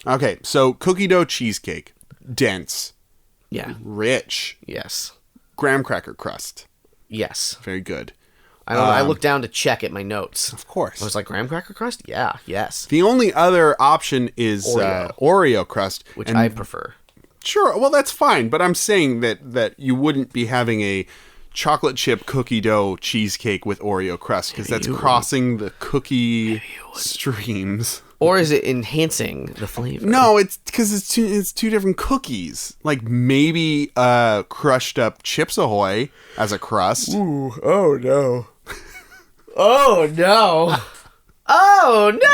Okay, so cookie dough cheesecake. Dense. Yeah. Rich. Yes. Graham cracker crust. Yes. Very good. I looked down to check at my notes. Of course. I was like, graham cracker crust? Yeah, yes. The only other option is Oreo crust. Which I prefer. Sure, well, that's fine, but I'm saying that you wouldn't be having a chocolate chip cookie dough cheesecake with Oreo crust, because that's crossing the cookie streams. Or is it enhancing the flavor? No, it's because it's two different cookies. Like maybe crushed up Chips Ahoy as a crust. Ooh, oh no. Oh no. Oh no.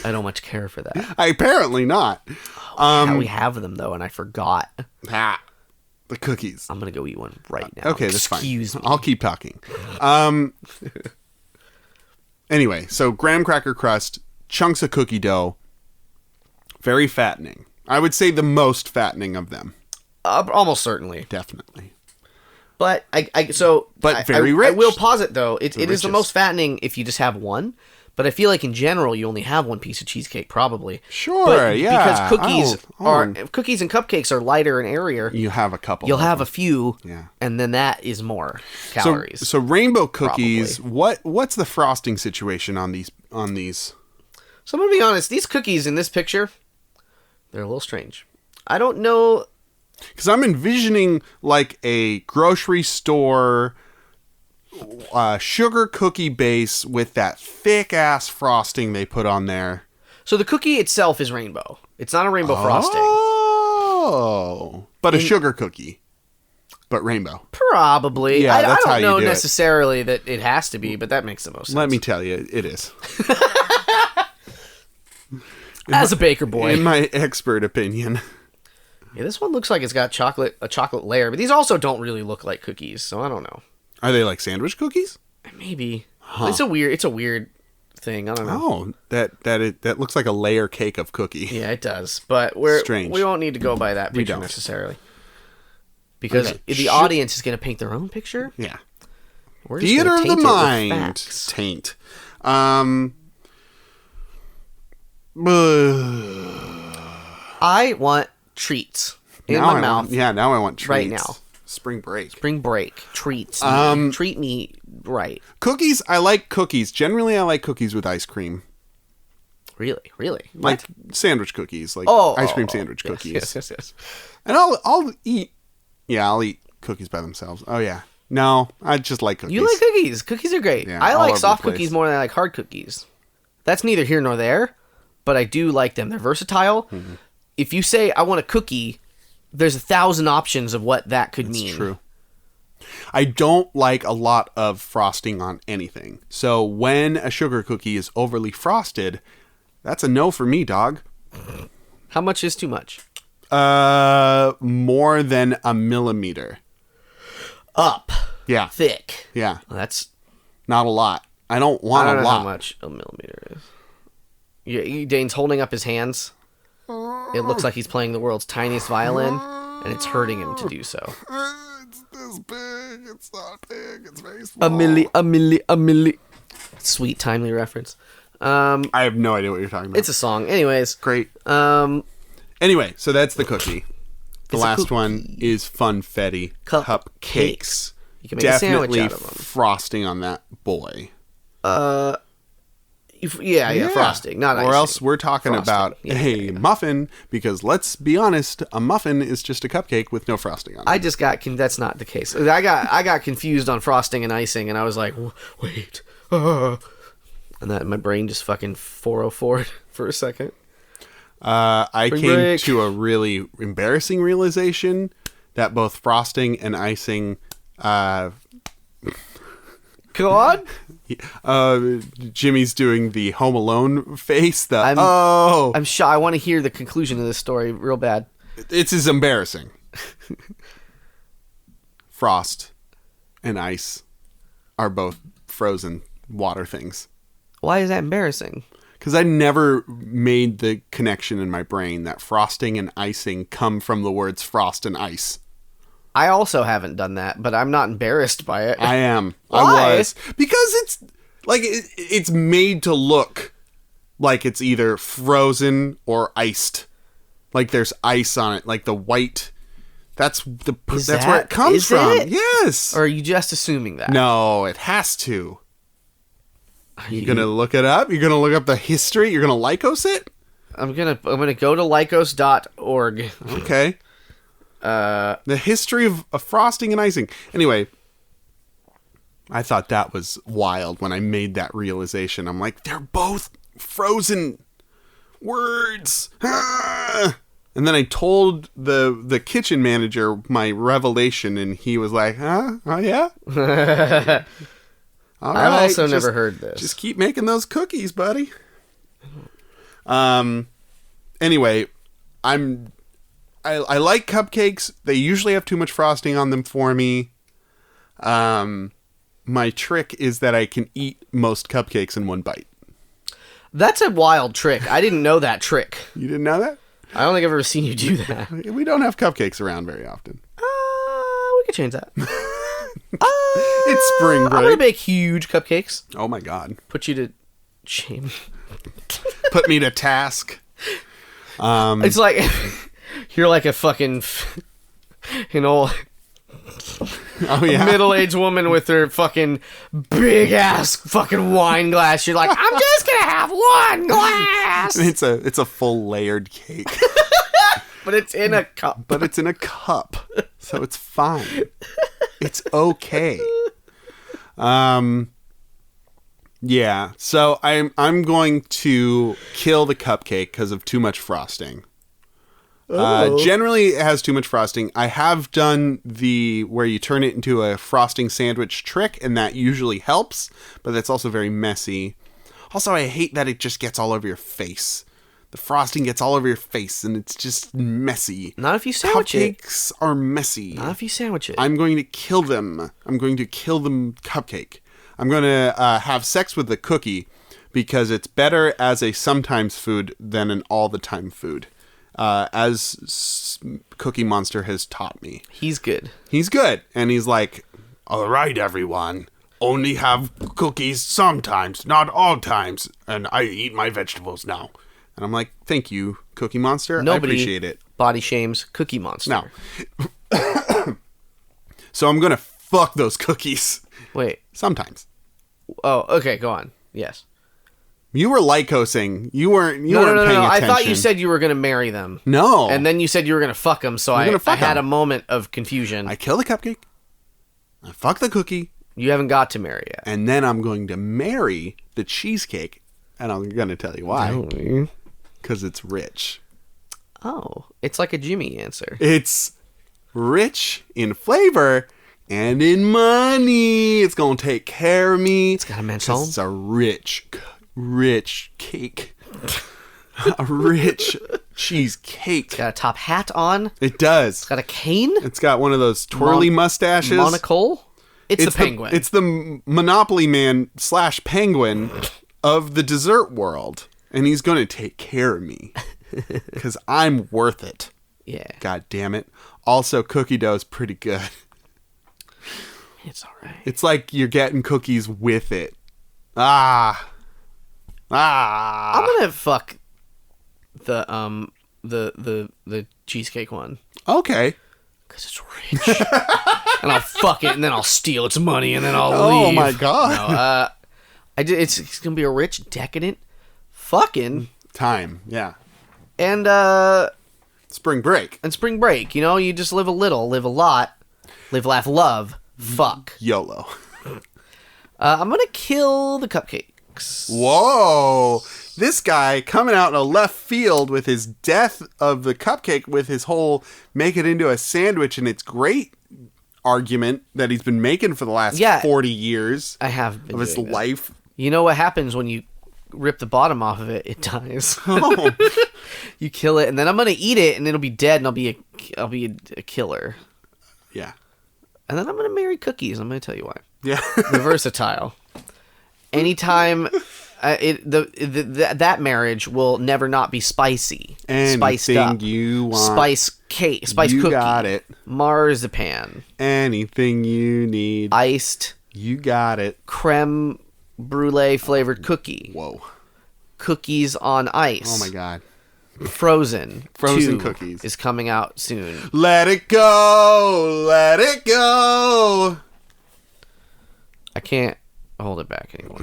I don't much care for that. Apparently not. We have them though, and I forgot. The cookies. I'm gonna go eat one right now. Okay, that's fine. Excuse me. I'll keep talking. Anyway, so graham cracker crust, chunks of cookie dough, very fattening. I would say the most fattening of them. Almost certainly. Definitely. But very rich. I will posit though, it is the richest. most fattening if you just have one. But I feel like in general you only have one piece of cheesecake probably. Sure, but yeah. Because cookies and cupcakes are lighter and airier. You have a couple. You'll have a few. Yeah. And then that is more calories. So rainbow cookies. Probably. What's the frosting situation on these? So I'm gonna be honest. These cookies in this picture, they're a little strange. I don't know. Because I'm envisioning like a grocery store sugar cookie base with that thick ass frosting they put on there. So the cookie itself is rainbow. It's not a rainbow frosting. Oh, but a sugar cookie, but rainbow. Probably. Yeah, I that's how don't you know do necessarily that it has to be, but that makes the most sense. Let me tell you, it is. As a baker boy, in my expert opinion. Yeah, this one looks like it's got a chocolate layer, but these also don't really look like cookies, so I don't know. Are they like sandwich cookies? Maybe. Huh. It's a weird thing. I don't know. Oh, that looks like a layer cake of cookie. Yeah, it does. But Strange. we won't need to go by that picture necessarily. Because the audience is going to paint their own picture. Yeah. We're just Theater of the mind. Facts. Taint. I want treats in my mouth. Now I want treats. Right now. Spring break. Spring break. Treats. Treat me right. Cookies. I like cookies. Generally, I like cookies with ice cream. Really? Like sandwich cookies. Like ice cream sandwich cookies. Yes. And I'll eat. Yeah, I'll eat cookies by themselves. Oh, yeah. No, I just like cookies. You like cookies. Cookies are great. Yeah, I all like over soft the place. cookies more than I like hard cookies. That's neither here nor there, but I do like them. They're versatile. Mm-hmm. If you say, I want a cookie, there's 1,000 options of what that could mean. That's true. I don't like a lot of frosting on anything. So when a sugar cookie is overly frosted, that's a no for me, dog. How much is too much? More than a millimeter. Up. Yeah. Thick. Yeah. Well, that's not a lot. I don't want I don't a know lot. how much a millimeter is. Yeah, Dane's holding up his hands. It looks like he's playing the world's tiniest violin, and it's hurting him to do so. It's this big. It's not big. It's very small. A milli. Sweet, timely reference. I have no idea what you're talking about. It's a song. Anyways. Great. Anyway, so that's the cookie. The last one is funfetti cupcakes. You can make a sandwich out of them. Frosting on that boy. Yeah, frosting, not icing. Or else we're talking Frosting. about a muffin, because let's be honest, a muffin is just a cupcake with no frosting on it. That's not the case. I got confused on frosting and icing, and I was like, wait. And that my brain just fucking 404'd for a second. I came to a really embarrassing realization that both frosting and icing Go on. Jimmy's doing the Home Alone face. I'm shy. I want to hear the conclusion of this story real bad. It's as embarrassing. Frost and ice are both frozen water things. Why is that embarrassing? Because I never made the connection in my brain that frosting and icing come from the words frost and ice. I also haven't done that, but I'm not embarrassed by it. I am. Why? I was. Because it's like it's made to look like it's either frozen or iced. Like there's ice on it, like the white. That's where it comes from. It? Yes. Or are you just assuming that? No, it has to. You gonna look it up? You're gonna look up the history? You're gonna Lycos it? I'm gonna go to lycos.org. Okay. The history of frosting and icing. Anyway, I thought that was wild when I made that realization. I'm like, they're both frozen words. Ah! And then I told the kitchen manager my revelation, and he was like, huh? Oh, yeah? All I've right, also never heard this. Just keep making those cookies, buddy. Anyway, I like cupcakes. They usually have too much frosting on them for me. My trick is that I can eat most cupcakes in one bite. That's a wild trick. I didn't know that trick. You didn't know that? I don't think I've ever seen you do that. We don't have cupcakes around very often. We could change that. It's spring break. I'm gonna bake huge cupcakes. Oh my god. Put you to shame. Put me to task. It's like you're like a fucking old middle-aged woman with her fucking big ass fucking wine glass. You're like, I'm just gonna have one glass. It's a full layered cake. But it's in a cup. But it's in a cup. So it's fine. It's okay. Yeah. So I'm going to kill the cupcake because of too much frosting. Generally, it has too much frosting. I have done the where you turn it into a frosting sandwich trick, and that usually helps, but that's also very messy. Also, I hate that it just gets all over your face. The frosting gets all over your face, and it's just messy. Not if you sandwich it. Cupcakes are messy. Not if you sandwich it. I'm going to kill them. I'm going to kill the cupcake. I'm going to have sex with the cookie because it's better as a sometimes food than an all-the-time food. As Cookie Monster has taught me. He's good. He's good. And he's like, all right, everyone. Only have cookies sometimes, not all times. And I eat my vegetables now. And I'm like, thank you, Cookie Monster. Nobody I appreciate it. Body shames Cookie Monster. No. So I'm going to fuck those cookies. Wait. Sometimes. Oh, okay, go on. Yes. You were lycosing. You weren't paying attention. I thought you said you were going to marry them. No. And then you said you were going to fuck them, so I had a moment of confusion. I kill the cupcake. I fuck the cookie. You haven't got to marry yet. And then I'm going to marry the cheesecake. And I'm going to tell you why. Because it's rich. Oh, it's like a Jimmy answer. It's rich in flavor and in money. It's going to take care of me. It's got a mention. It's a rich cake. A rich cheesecake. It's got a top hat on. It does. It's got a cane. It's got one of those twirly mustaches. Monocle. It's the penguin. It's the Monopoly Man / penguin of the dessert world. And he's going to take care of me. Because I'm worth it. Yeah. God damn it. Also, cookie dough's pretty good. It's alright. It's like you're getting cookies with it. I'm gonna fuck the cheesecake one. Okay. Because it's rich. And I'll fuck it, and then I'll steal its money, and then I'll leave. Oh my god. No, it's gonna be a rich, decadent fucking time. Yeah. And spring break. And spring break. You know, you just live a little, live a lot, live, laugh, love, fuck. YOLO. I'm gonna kill the cupcakes. Whoa. This guy coming out in a left field with his death of the cupcake with his whole make it into a sandwich and it's great argument that he's been making for the last 40 years I have been of his doing that. life. You know what happens when you rip the bottom off of it? It dies. Oh. You kill it, and then I'm gonna eat it, and it'll be dead, and I'll be a killer. Yeah. And then I'm gonna marry Cookies. I'm gonna tell you why. Yeah. The versatile. Anytime, that marriage will never not be spicy. Spiced up. Anything you want. Spice cake. Spice you cookie. You got it. Marzipan. Anything you need. Iced. You got it. Creme brulee flavored cookie. Whoa. Cookies on ice. Oh my god. Frozen 2 cookies is coming out soon. Let it go. Let it go. I can't hold it back anymore.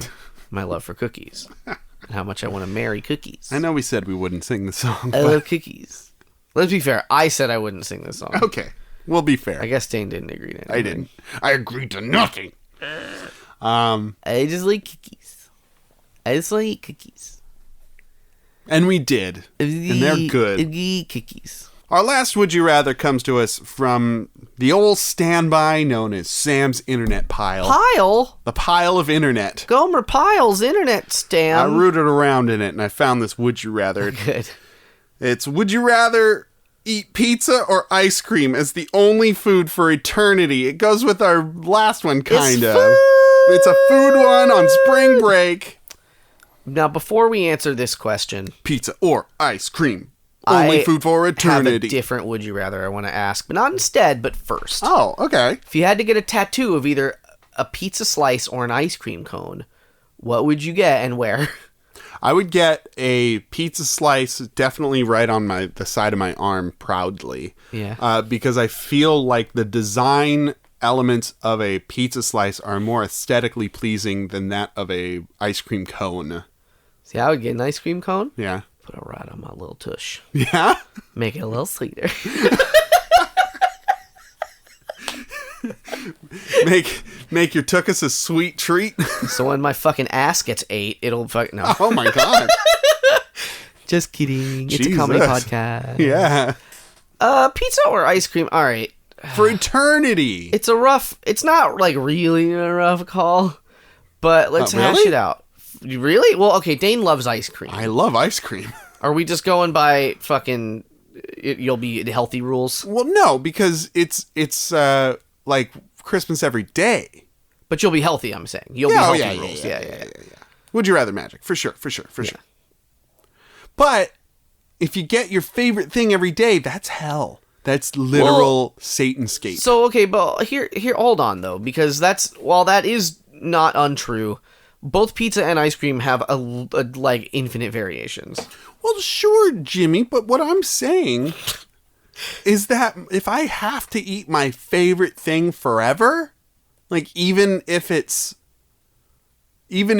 My love for cookies. And how much I want to marry Cookies. I know we said we wouldn't sing the song. I love Cookies. Let's be fair. I said I wouldn't sing this song. Okay. We'll be fair. I guess Dane didn't agree to anything. I didn't. I agreed to nothing. I just like cookies. I just like cookies. And we did. And they're good. Cookies. Our last Would You Rather comes to us from the old standby known as Sam's Internet Pile. Pile? The pile of internet. Gomer Pyle's internet stand. I rooted around in it and I found this Would You Rather. Good. It's Would you rather eat pizza or ice cream as the only food for eternity? It goes with our last one, kind of. It's a food one on spring break. Now, before we answer this question, pizza or ice cream. Only food for eternity. I have a different Would You Rather I want to ask, but not instead, but first. Oh, okay. If you had to get a tattoo of either a pizza slice or an ice cream cone, what would you get and where? I would get a pizza slice, definitely right on the side of my arm, proudly. Yeah. Because I feel like the design elements of a pizza slice are more aesthetically pleasing than that of a ice cream cone. See, I would get an ice cream cone. Yeah. Put it right on my little tush. Yeah? Make it a little sweeter. Make your tuchus a sweet treat. So when my fucking ass gets ate, it'll fucking... No. Oh my god. Just kidding. Jesus. It's a comedy podcast. Yeah. Pizza or ice cream? All right. For eternity. It's not like really a rough call, but let's hash it out. Really? Well, okay, Dane loves ice cream. I love ice cream. Are we just going by fucking you'll be healthy rules? Well, no, because it's like Christmas every day. But you'll be healthy, I'm saying. You'll be healthy rules. Yeah. Would you rather magic? For sure. But if you get your favorite thing every day, that's hell. That's literal Satanscape. So, okay, but here, hold on, though, because while that is not untrue, both pizza and ice cream have a like infinite variations. Well, sure, Jimmy, but what I'm saying is that if I have to eat my favorite thing forever, like even if it's gelato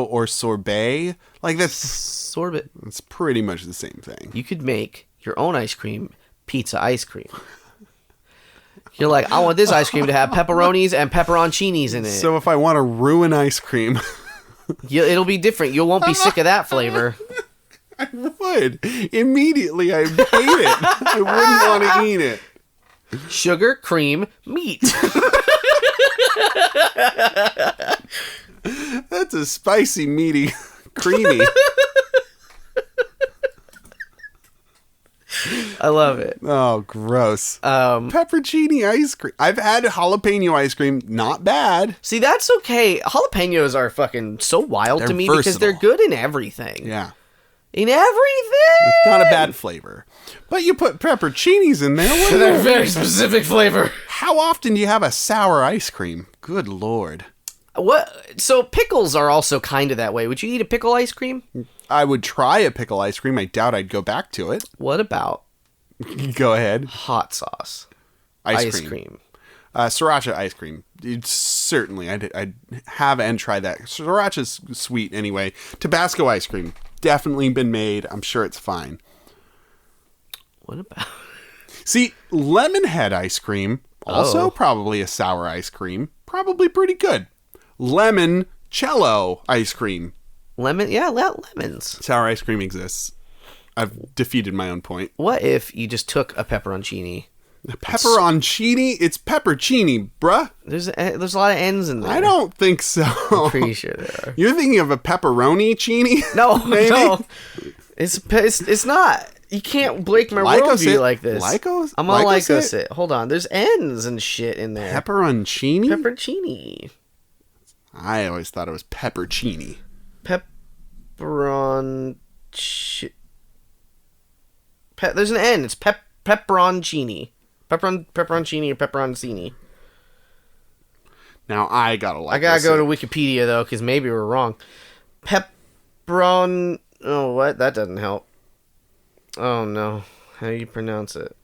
or sorbet, like that's sorbet. It's pretty much the same thing. You could make your own ice cream, pizza ice cream. You're like, I want this ice cream to have pepperonis and pepperoncinis in it. So if I want to ruin ice cream, it'll be different. You won't be sick of that flavor. I would. Immediately, I'd hate it. I wouldn't want to eat it. Sugar, cream, meat. That's a spicy, meaty, creamy. I love it. Oh, gross. Pepperoncini ice cream. I've had jalapeno ice cream. Not bad. See, that's okay. Jalapenos are fucking so wild to me because they're good in everything. Yeah. In everything. It's not a bad flavor. But you put pepperoncinis in there. They're a very specific flavor. How often do you have a sour ice cream? Good Lord. What? So pickles are also kind of that way. Would you eat a pickle ice cream? I would try a pickle ice cream. I doubt I'd go back to it. What about? Go ahead. Hot sauce. Ice cream. Sriracha ice cream. Certainly. I'd have and try that. Sriracha's sweet anyway. Tabasco ice cream. Definitely been made. I'm sure it's fine. What about? See, lemon head ice cream. Also probably a sour ice cream. Probably pretty good. Lemon cello ice cream. Lemon? Yeah, lemons. Sour ice cream exists. I've defeated my own point. What if you just took a pepperoncini Pepperoncini? It's peppercini, bruh. There's a lot of N's in there. I don't think so. I'm pretty sure there are. You're thinking of a pepperoni-chini? No, Maybe? no. It's not. You can't break my worldview like this. I'm on Lycos. Hold on. There's N's and shit in there. Pepperoncini? Pepperoncini. I always thought it was peppercini. There's an N. It's pepperoncini. Pepperoncini or pepperoncini. Now I gotta I gotta go to Wikipedia though, because maybe we're wrong. Pepperon. Oh, what? That doesn't help. Oh no. How do you pronounce it?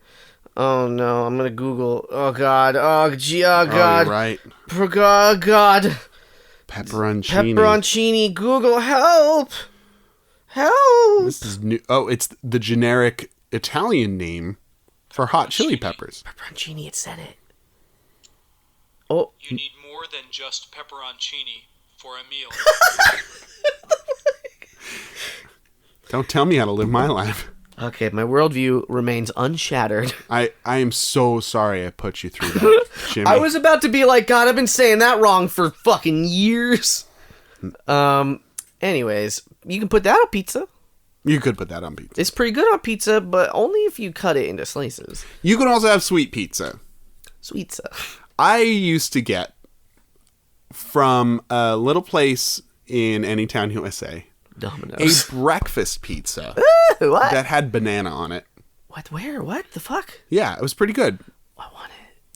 Oh no. I'm gonna Google. Oh god. Oh gee. Oh god. Oh, you're right. Oh god. Pepperoncini. Pepperoncini. Google help. Help. This is new. Oh, it's the generic Italian name for hot chili peppers. Pepperoncini. It said it. Oh. You need more than just pepperoncini for a meal. Don't tell me how to live my life. Okay, my worldview remains unshattered. I am so sorry I put you through that, Jimmy. I was about to be like, God, I've been saying that wrong for fucking years. Anyways, you can put that on pizza. You could put that on pizza. It's pretty good on pizza, but only if you cut it into slices. You can also have sweet pizza. Sweetza. I used to get from a little place in Anytown, USA, Domino's. a breakfast pizza What? that had banana on it. What? Where? What the fuck? Yeah, it was pretty good. I want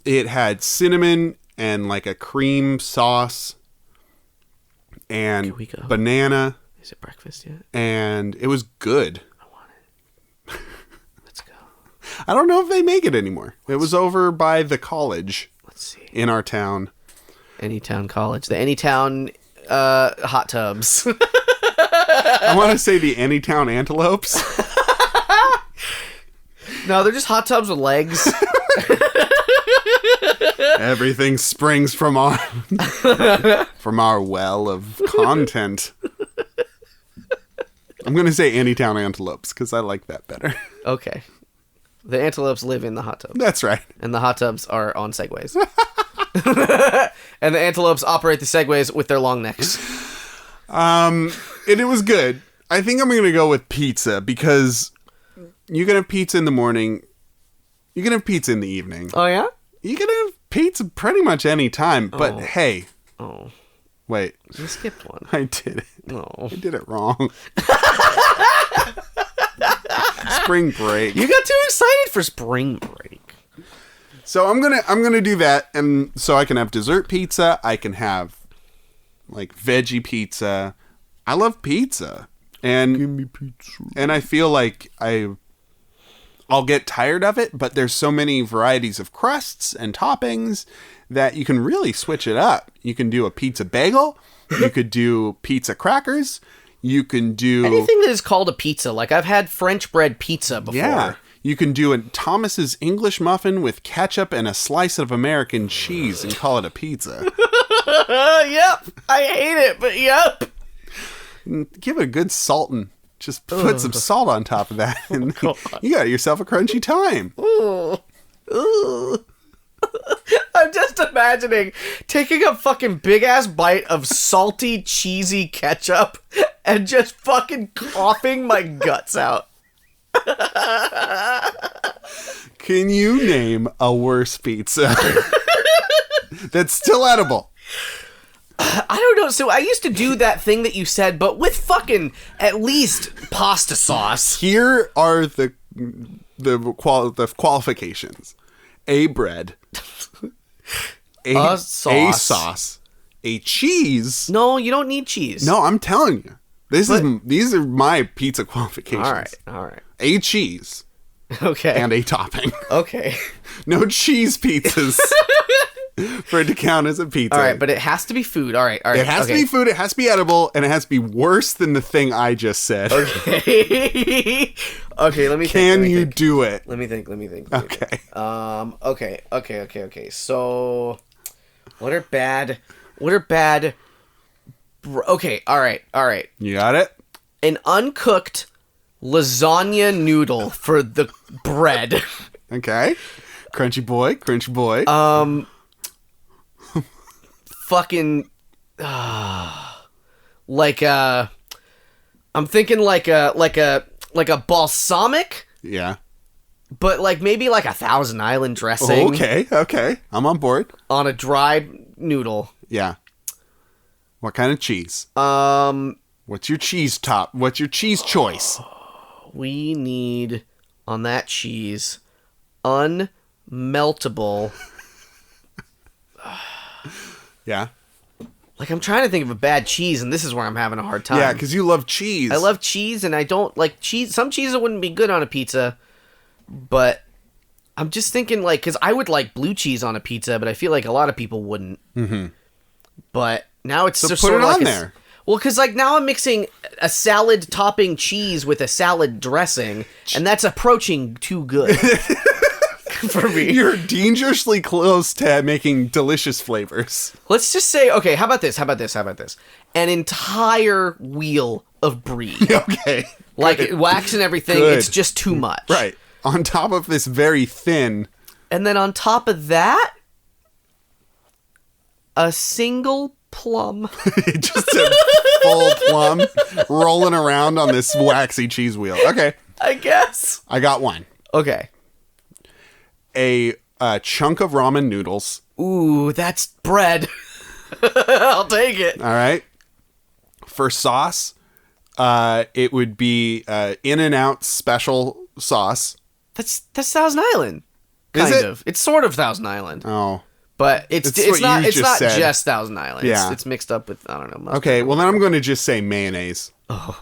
it. It had cinnamon and like a cream sauce and Can we go? banana, Is it breakfast yet? and it was good. I want it. Let's go. I don't know if they make it anymore. It was over by the college Let's see. in our town. Anytown College. The Anytown hot tubs. I want to say the Anytown Antelopes. No, they're just hot tubs with legs. Everything springs from our well of content. I'm going to say Anytown Antelopes because I like that better. Okay. The antelopes live in the hot tub. That's right. And the hot tubs are on segways. And the antelopes operate the segways with their long necks. And it was good. I think I'm going to go with pizza because you can have pizza in the morning. You can have pizza in the evening. Oh, yeah? You can have pizza pretty much any time. But hey. Oh. Wait. You skipped one. I did it. No. I did it wrong. Spring break. You got too excited for spring break. So I'm gonna do that, and so I can have dessert pizza. I can have like veggie pizza. I love pizza, and give me pizza. And I feel like I'll get tired of it, but there's so many varieties of crusts and toppings that you can really switch it up. You can do a pizza bagel. You could do pizza crackers. You can do anything that is called a pizza. Like I've had French bread pizza before. Yeah. You can do a Thomas's English muffin with ketchup and a slice of American cheese and call it a pizza. Yep. I hate it, but yep. Give it a good salt and just put some salt on top of that. And you got yourself a crunchy time. Ooh. Ooh. I'm just imagining taking a fucking big ass bite of salty, cheesy ketchup and just fucking coughing my guts out. Can you name a worse pizza that's still edible? I don't know. So I used to do that thing that you said, but with fucking at least pasta sauce. Here are the qualifications: a bread, a sauce, a cheese. No, you don't need cheese. No, I'm telling you, these are my pizza qualifications. All right. A cheese. Okay. And a topping. Okay. No cheese pizzas for it to count as a pizza. All right, but it has to be food. All right. It has to be food, it has to be edible, and it has to be worse than the thing I just said. Okay. Okay, let me think. Can you do it? Let me think. Okay. Okay. So, what are bad... Okay, all right. You got it? An uncooked lasagna noodle for the bread. Okay. Crunchy boy. Fucking, I'm thinking like a balsamic, Yeah. but like maybe like a Thousand Island dressing. Okay. I'm on board. On a dry noodle. Yeah. What kind of cheese? What's your cheese top? What's your cheese choice? We need on that cheese unmeltable. Yeah. Like, I'm trying to think of a bad cheese, and this is where I'm having a hard time. Yeah, because you love cheese. I love cheese, and I don't like cheese. Some cheeses wouldn't be good on a pizza, but I'm just thinking, like, because I would like blue cheese on a pizza, but I feel like a lot of people wouldn't. Mm-hmm. But now it's so just put sort it of on like there. Well, because like now I'm mixing a salad topping cheese with a salad dressing, and that's approaching too good for me. You're dangerously close to making delicious flavors. Let's just say, okay, how about this? An entire wheel of brie. Okay. Like wax and everything, Good. it's just too much. Right. On top of this very thin. And then on top of that, a single plum. Just a full plum rolling around on this waxy cheese wheel. Okay. I guess. I got one. Okay. A chunk of ramen noodles. Ooh, that's bread. I'll take it. All right. For sauce, it would be In-N-Out special sauce. That's Thousand Island. Is Kind it? of. It's sort of Thousand Island. Oh. But it's what not you it's just not said. just Thousand Island. Yeah. It's mixed up with, I don't know. Mustard. Okay, well then I'm going to just say mayonnaise. Oh,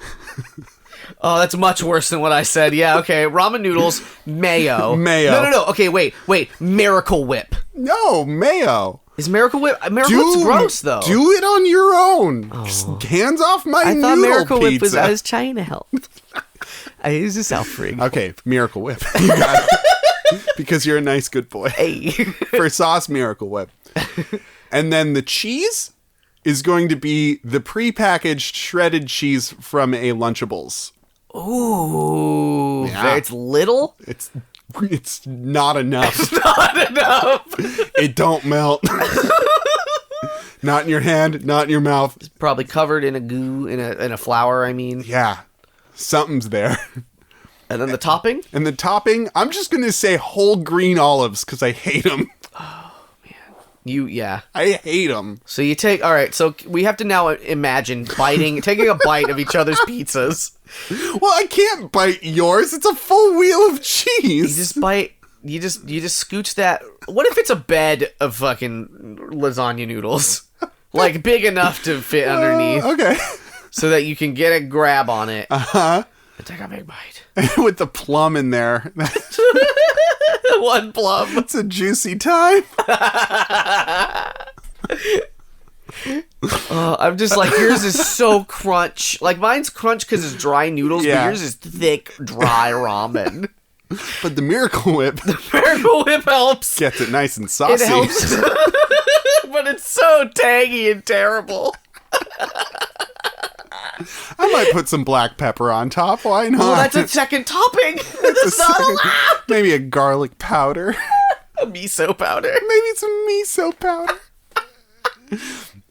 that's much worse than what I said. Yeah, okay. Ramen noodles, mayo. Mayo. No. Okay, wait. Miracle Whip. No, mayo. Is Miracle Whip? Miracle Whip's gross, though. Do it on your own. Just hands off my I noodle thought Miracle pizza. Whip was, I was trying to help. I was just offering. Okay, Miracle Whip. You got it. Because you're a nice, good boy. Hey. For sauce, Miracle Whip. And then the cheese is going to be the prepackaged shredded cheese from a Lunchables. Ooh. Yeah. It's little? It's not enough. Not enough. It don't melt. Not in your hand, not in your mouth. Probably covered in a goo, in a flour, I mean. Yeah. Something's there. And then the topping? And the topping, I'm just going to say whole green olives because I hate them. Yeah. I hate them. So you take, all right, so we have to now imagine taking a bite of each other's pizzas. Well, I can't bite yours. It's a full wheel of cheese. You just bite, you just scooch that. What if it's a bed of fucking lasagna noodles? Like big enough to fit underneath. Okay. So that you can get a grab on it. Uh-huh. And take a big bite. With the plum in there. One plum. It's a juicy time. I'm just like, yours is so crunch. Like, mine's crunch because it's dry noodles, Yeah. but yours is thick, dry ramen. But the Miracle Whip Miracle Whip helps. gets it nice and saucy. It helps. But it's so tangy and terrible. I might put some black pepper on top. Why not? Well, that's a second topping. That's not allowed. Maybe a garlic powder. A miso powder. Maybe some miso powder.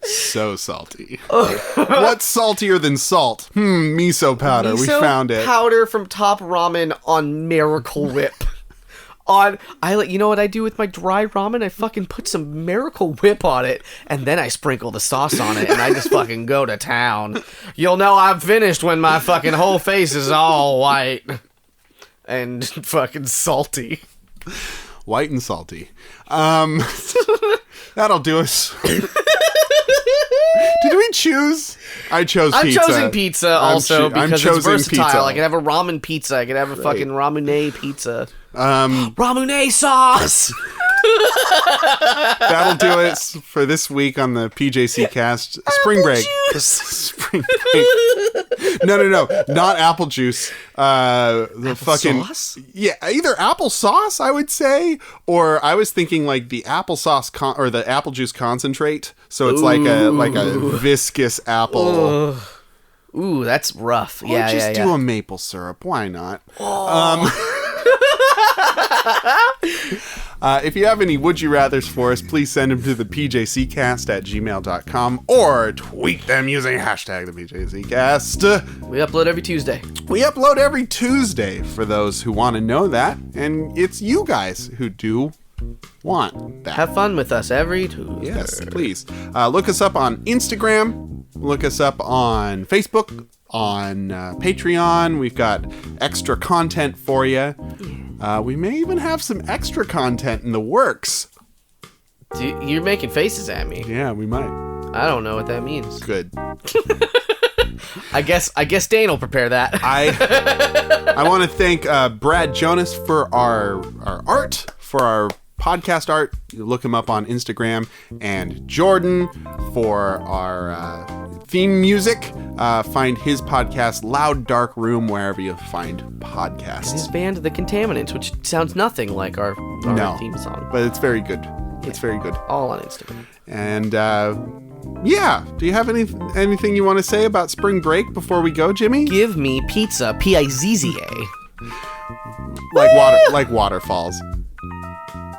So salty. What's saltier than salt? Miso powder. We found it. Powder from Top Ramen on Miracle Whip. You know what I do with my dry ramen? I fucking put some Miracle Whip on it, and then I sprinkle the sauce on it, and I just fucking go to town. You'll know I'm finished when my fucking whole face is all white and fucking salty. White and salty. That'll do us. Did we choose? I chose I'm pizza. choosing pizza also because it's versatile. Pizza. I can have a ramen pizza. I can have a fucking ramune pizza. Um, Ramune sauce! That'll do it for this week on the PJC cast. Spring break. Spring break. No. Not apple juice. The fucking sauce? Yeah, either apple sauce, I would say, or I was thinking like the applesauce or the apple juice concentrate. So it's like a viscous apple. Ooh, that's rough. Or Yeah, just yeah. do a maple syrup. Why not? If you have any would you rathers for us, please send them to the pjccast@gmail.com or tweet them using hashtag the PJCcast. We upload every Tuesday. We upload every Tuesday for those who want to know that, and it's you guys who do want that. Have fun with us every Tuesday. Yes, please. Look us up on Instagram. Look us up on Facebook, on Patreon. We've got extra content for you. We may even have some extra content in the works. You're making faces at me. Yeah, we might. I don't know what that means. Good. I guess Dane will prepare that. I want to thank Brad Jonas for our art, for our podcast art. You look him up on Instagram, and Jordan for our theme music. Find his podcast, Loud Dark Room, wherever you find podcasts. His band, The Contaminants, which sounds nothing like our theme song. But it's very good. It's very good. All on Instagram. And yeah, do you have anything you want to say about spring break before we go, Jimmy? Give me pizza, P-I-Z-Z-A. Like waterfalls.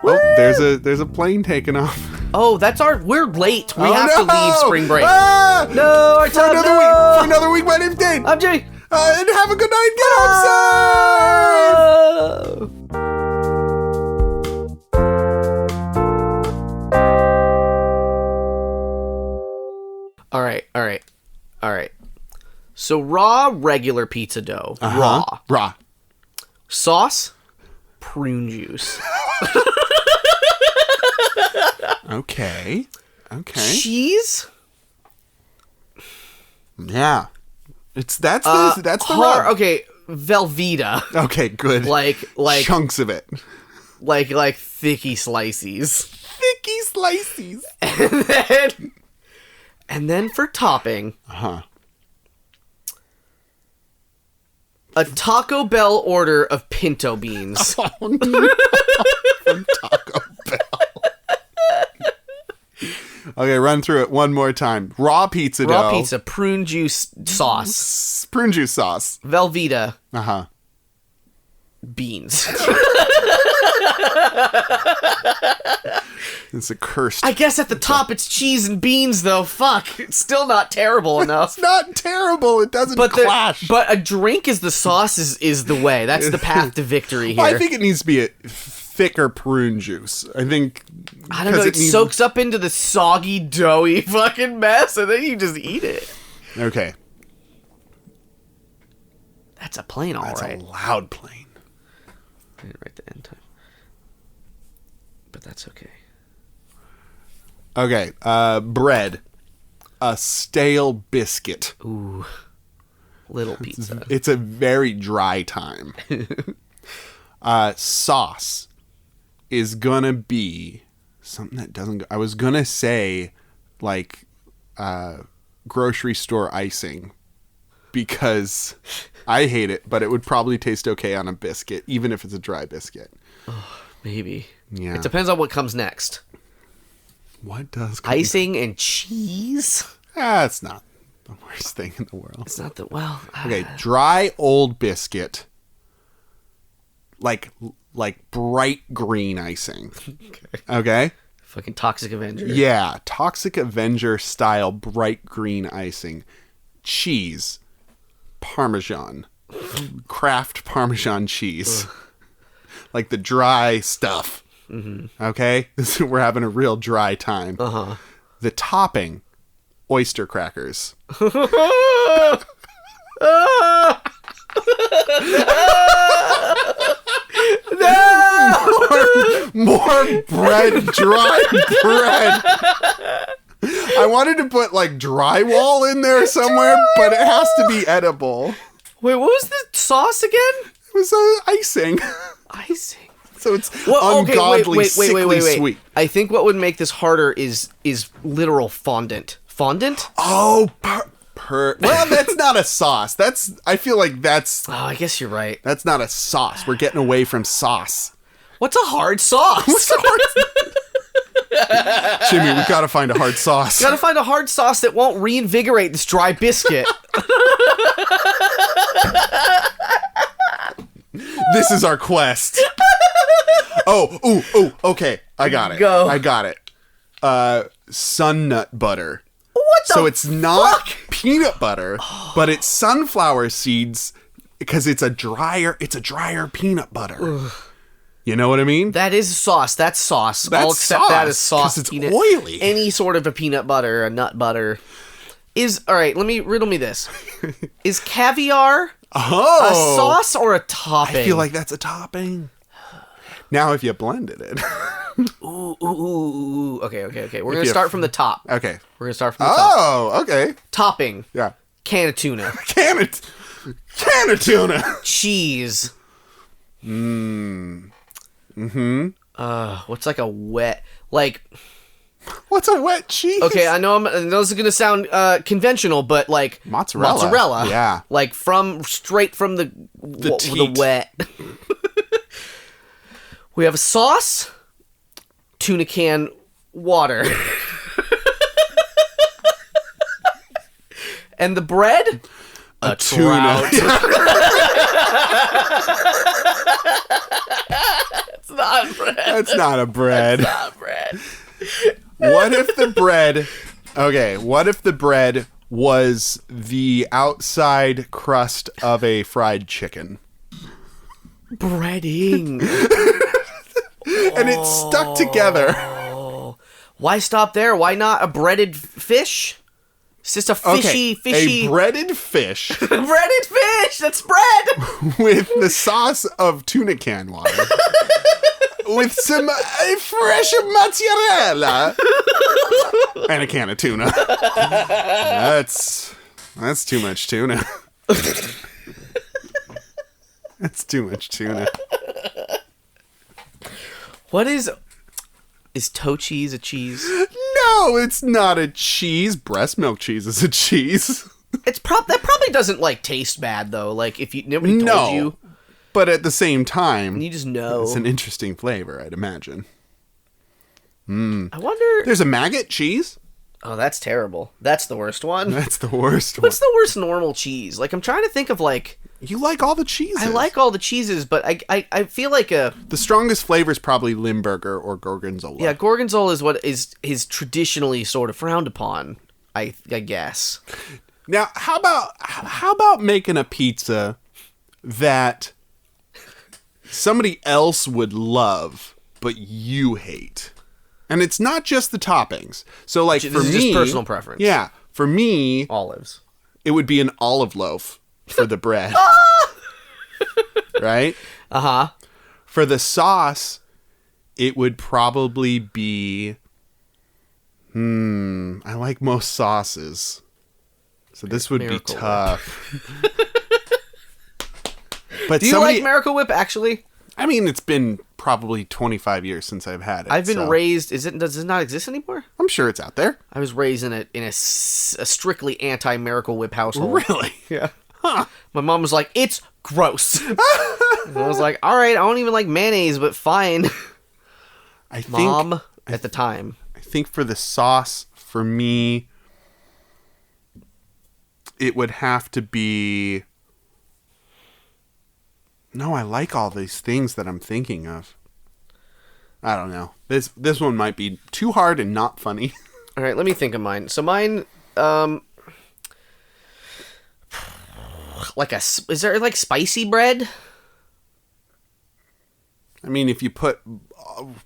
Oh, there's a plane taking off. Oh, we're late. We have to leave spring break. Ah! No, our time, no! For another week, my name's Dane. I'm Jay. And have a good night. Get home safe. All right. So raw, regular pizza dough. Raw. Sauce, prune juice. Okay. Cheese. Yeah. That's the hard. rub. Okay, Velveeta. Okay, good. Like chunks of it. Like thicky slices. And then for topping, a Taco Bell order of pinto beans. Oh, no. From Taco Bell. Okay, run through it one more time. Raw pizza dough. Raw pizza, prune juice sauce. Prune juice sauce. Velveeta. Beans. It's a cursed. I guess at the top it's cheese and beans, though. Fuck. It's still not terrible enough. It's not terrible. It doesn't clash. But a drink is the sauce is the way. That's the path to victory here. I think it needs to be a thicker prune juice. I don't know. It soaks up into the soggy, doughy fucking mess, and then you just eat it. Okay. That's a plane, all right. That's a loud plane. I didn't write the end time. But that's okay. Okay, bread. A stale biscuit. Ooh. Little pizza. It's a very dry time. Sauce is gonna be something that doesn't go. I was gonna say, like, grocery store icing. Because I hate it, but it would probably taste okay on a biscuit, even if it's a dry biscuit. Oh, maybe. Yeah. It depends on what comes next. What does icing and cheese? That's not the worst thing in the world. It's not okay, dry old biscuit. Like bright green icing. Okay? Fucking Toxic Avenger. Yeah, Toxic Avenger style bright green icing. Cheese. Parmesan. Kraft Parmesan cheese. Like the dry stuff. Mm-hmm. Okay? We're having a real dry time. The topping. Oyster crackers. More bread, dry bread. I wanted to put like drywall in there somewhere, but it has to be edible. Wait, what was the sauce again? It was icing. Icing. So it's ungodly, sickly wait. sweet. I think what would make this harder is literal fondant. Fondant? Oh, well, that's not a sauce. I feel like that's... Oh, I guess you're right. That's not a sauce. We're getting away from sauce. What's a hard sauce? Jimmy, we gotta find a hard sauce. Gotta find a hard sauce that won't reinvigorate this dry biscuit. This is our quest. Okay. I got it. Go. I got it. Sun nut butter. What the So it's not peanut butter, but it's sunflower seeds because it's a drier peanut butter. You know what I mean? That is sauce. That's sauce. That's I'll accept that as sauce, 'cause sauce. it's peanut. oily. Any sort of a peanut butter, a nut butter. All right, riddle me this. Is caviar a sauce or a topping? I feel like that's a topping. Now if you blended it. Ooh. Okay. We're going to start from the top. Okay. We're going to start from the top. Oh, okay. Topping. Yeah. Can of tuna. Can of tuna. Cheese. What's like a wet, like... What's a wet cheese? Okay, I know this is going to sound conventional, but like... Mozzarella. Yeah. Like straight from the wet. We have a sauce, tuna can, water. And the bread? A tuna. It's not bread. That's not a bread. It's not bread. What if the bread was the outside crust of a fried chicken? Breading. And it's stuck together. Why stop there? Why not a breaded fish? It's just a fishy. A breaded fish Breaded fish! That's bread! with the sauce of tuna can water. With some fresh mozzarella. And a can of tuna. That's too much tuna. That's too much tuna. What is toe cheese a cheese? No, it's not a cheese. Breast milk cheese is a cheese. That probably doesn't like taste bad though. Like if nobody told you, but at the same time, you just know it's an interesting flavor, I'd imagine. I wonder. There's a maggot cheese. Oh, that's terrible. That's the worst one. That's the worst one. What's the worst normal cheese? Like I'm trying to think of like. You like all the cheeses. I like all the cheeses, but I feel like the strongest flavor is probably Limburger or Gorgonzola. Yeah, Gorgonzola is what is traditionally sort of frowned upon. I guess. Now, how about making a pizza that somebody else would love, but you hate? And it's not just the toppings. So, like, This for is me... just personal preference. Yeah. For me... Olives. It would be an olive loaf for the bread. Right? Uh-huh. For the sauce, it would probably be... I like most sauces. So this would Miracle be tough. But Do you like Miracle Whip, actually? I mean, it's been probably 25 years since I've had it. I've been raised... Does it not exist anymore? I'm sure it's out there. I was raised in a strictly anti-Miracle Whip household. Really? Yeah. Huh. My mom was like, it's gross. And I was like, all right, I don't even like mayonnaise, but fine. Mom, at the time. I think for the sauce, for me, it would have to be... No, I like all these things that I'm thinking of. I don't know. This one might be too hard and not funny. All right, let me think of mine. So mine, is there like spicy bread? I mean, if you put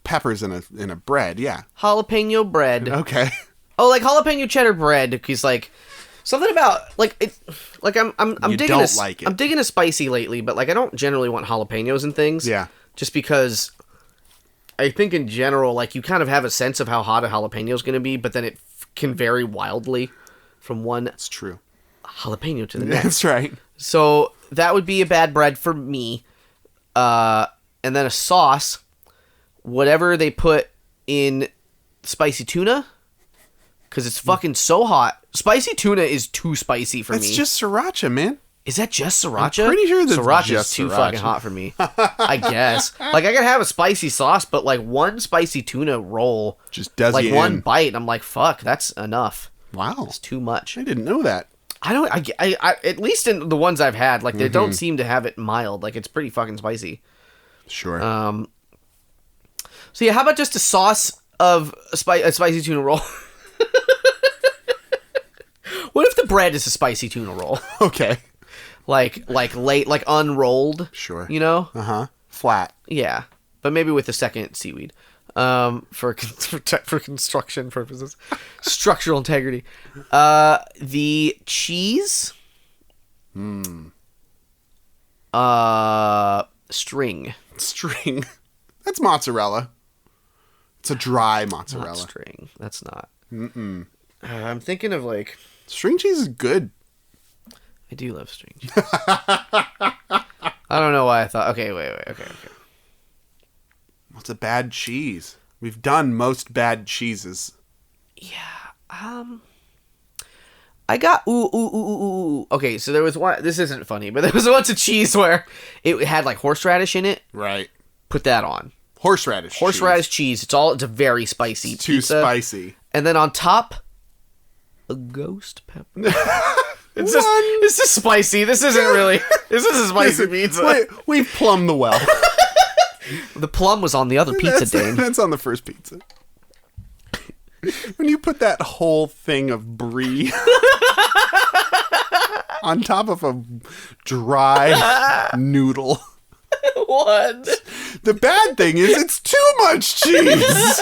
peppers in a bread, yeah. Jalapeno bread. Okay. Oh, like jalapeno cheddar bread, because like something about like it, like I'm You digging don't like it. I'm digging a spicy lately, but like I don't generally want jalapenos and things. Yeah. Just because I think in general, like you kind of have a sense of how hot a jalapeno is going to be, but then it can vary wildly from one That's true. jalapeno to the next. That's right. So that would be a bad bread for me. And then a sauce, whatever they put in spicy tuna, because it's fucking so hot. Spicy tuna is too spicy for me. It's just sriracha, man. Is that just sriracha? I'm pretty sure that's Sriracha's just too sriracha. fucking hot for me. I guess. Like I could have a spicy sauce, but like one spicy tuna roll, Just does like you one in. bite, I'm like, fuck, that's enough. Wow. It's too much. I didn't know that. I at least in the ones I've had, like they don't seem to have it mild. Like it's pretty fucking spicy. Sure. So yeah, how about just a sauce of a spicy tuna roll? What if the bread is a spicy tuna roll? Okay. like unrolled. Sure. You know? Flat. Yeah, but maybe with a second seaweed. For construction purposes, structural integrity. The cheese. String. String. That's mozzarella. It's a dry mozzarella. Not string. That's not. I'm thinking of like. String cheese is good. I do love string cheese. I don't know why I thought. Okay, wait. Okay. What's a bad cheese? We've done most bad cheeses. Yeah. I got ooh. Okay, so there was one. This isn't funny, but there was once a cheese where it had like horseradish in it. Right. Put that on. Horseradish cheese. It's a very spicy. It's too pizza. spicy. And then on top, a ghost pepper. It's just spicy. This isn't really. This is a spicy pizza. Wait, we've plumbed the well. The plum was on the other pizza, Dane. That's on the first pizza. When you put that whole thing of brie on top of a dry noodle. What? The bad thing is it's too much cheese.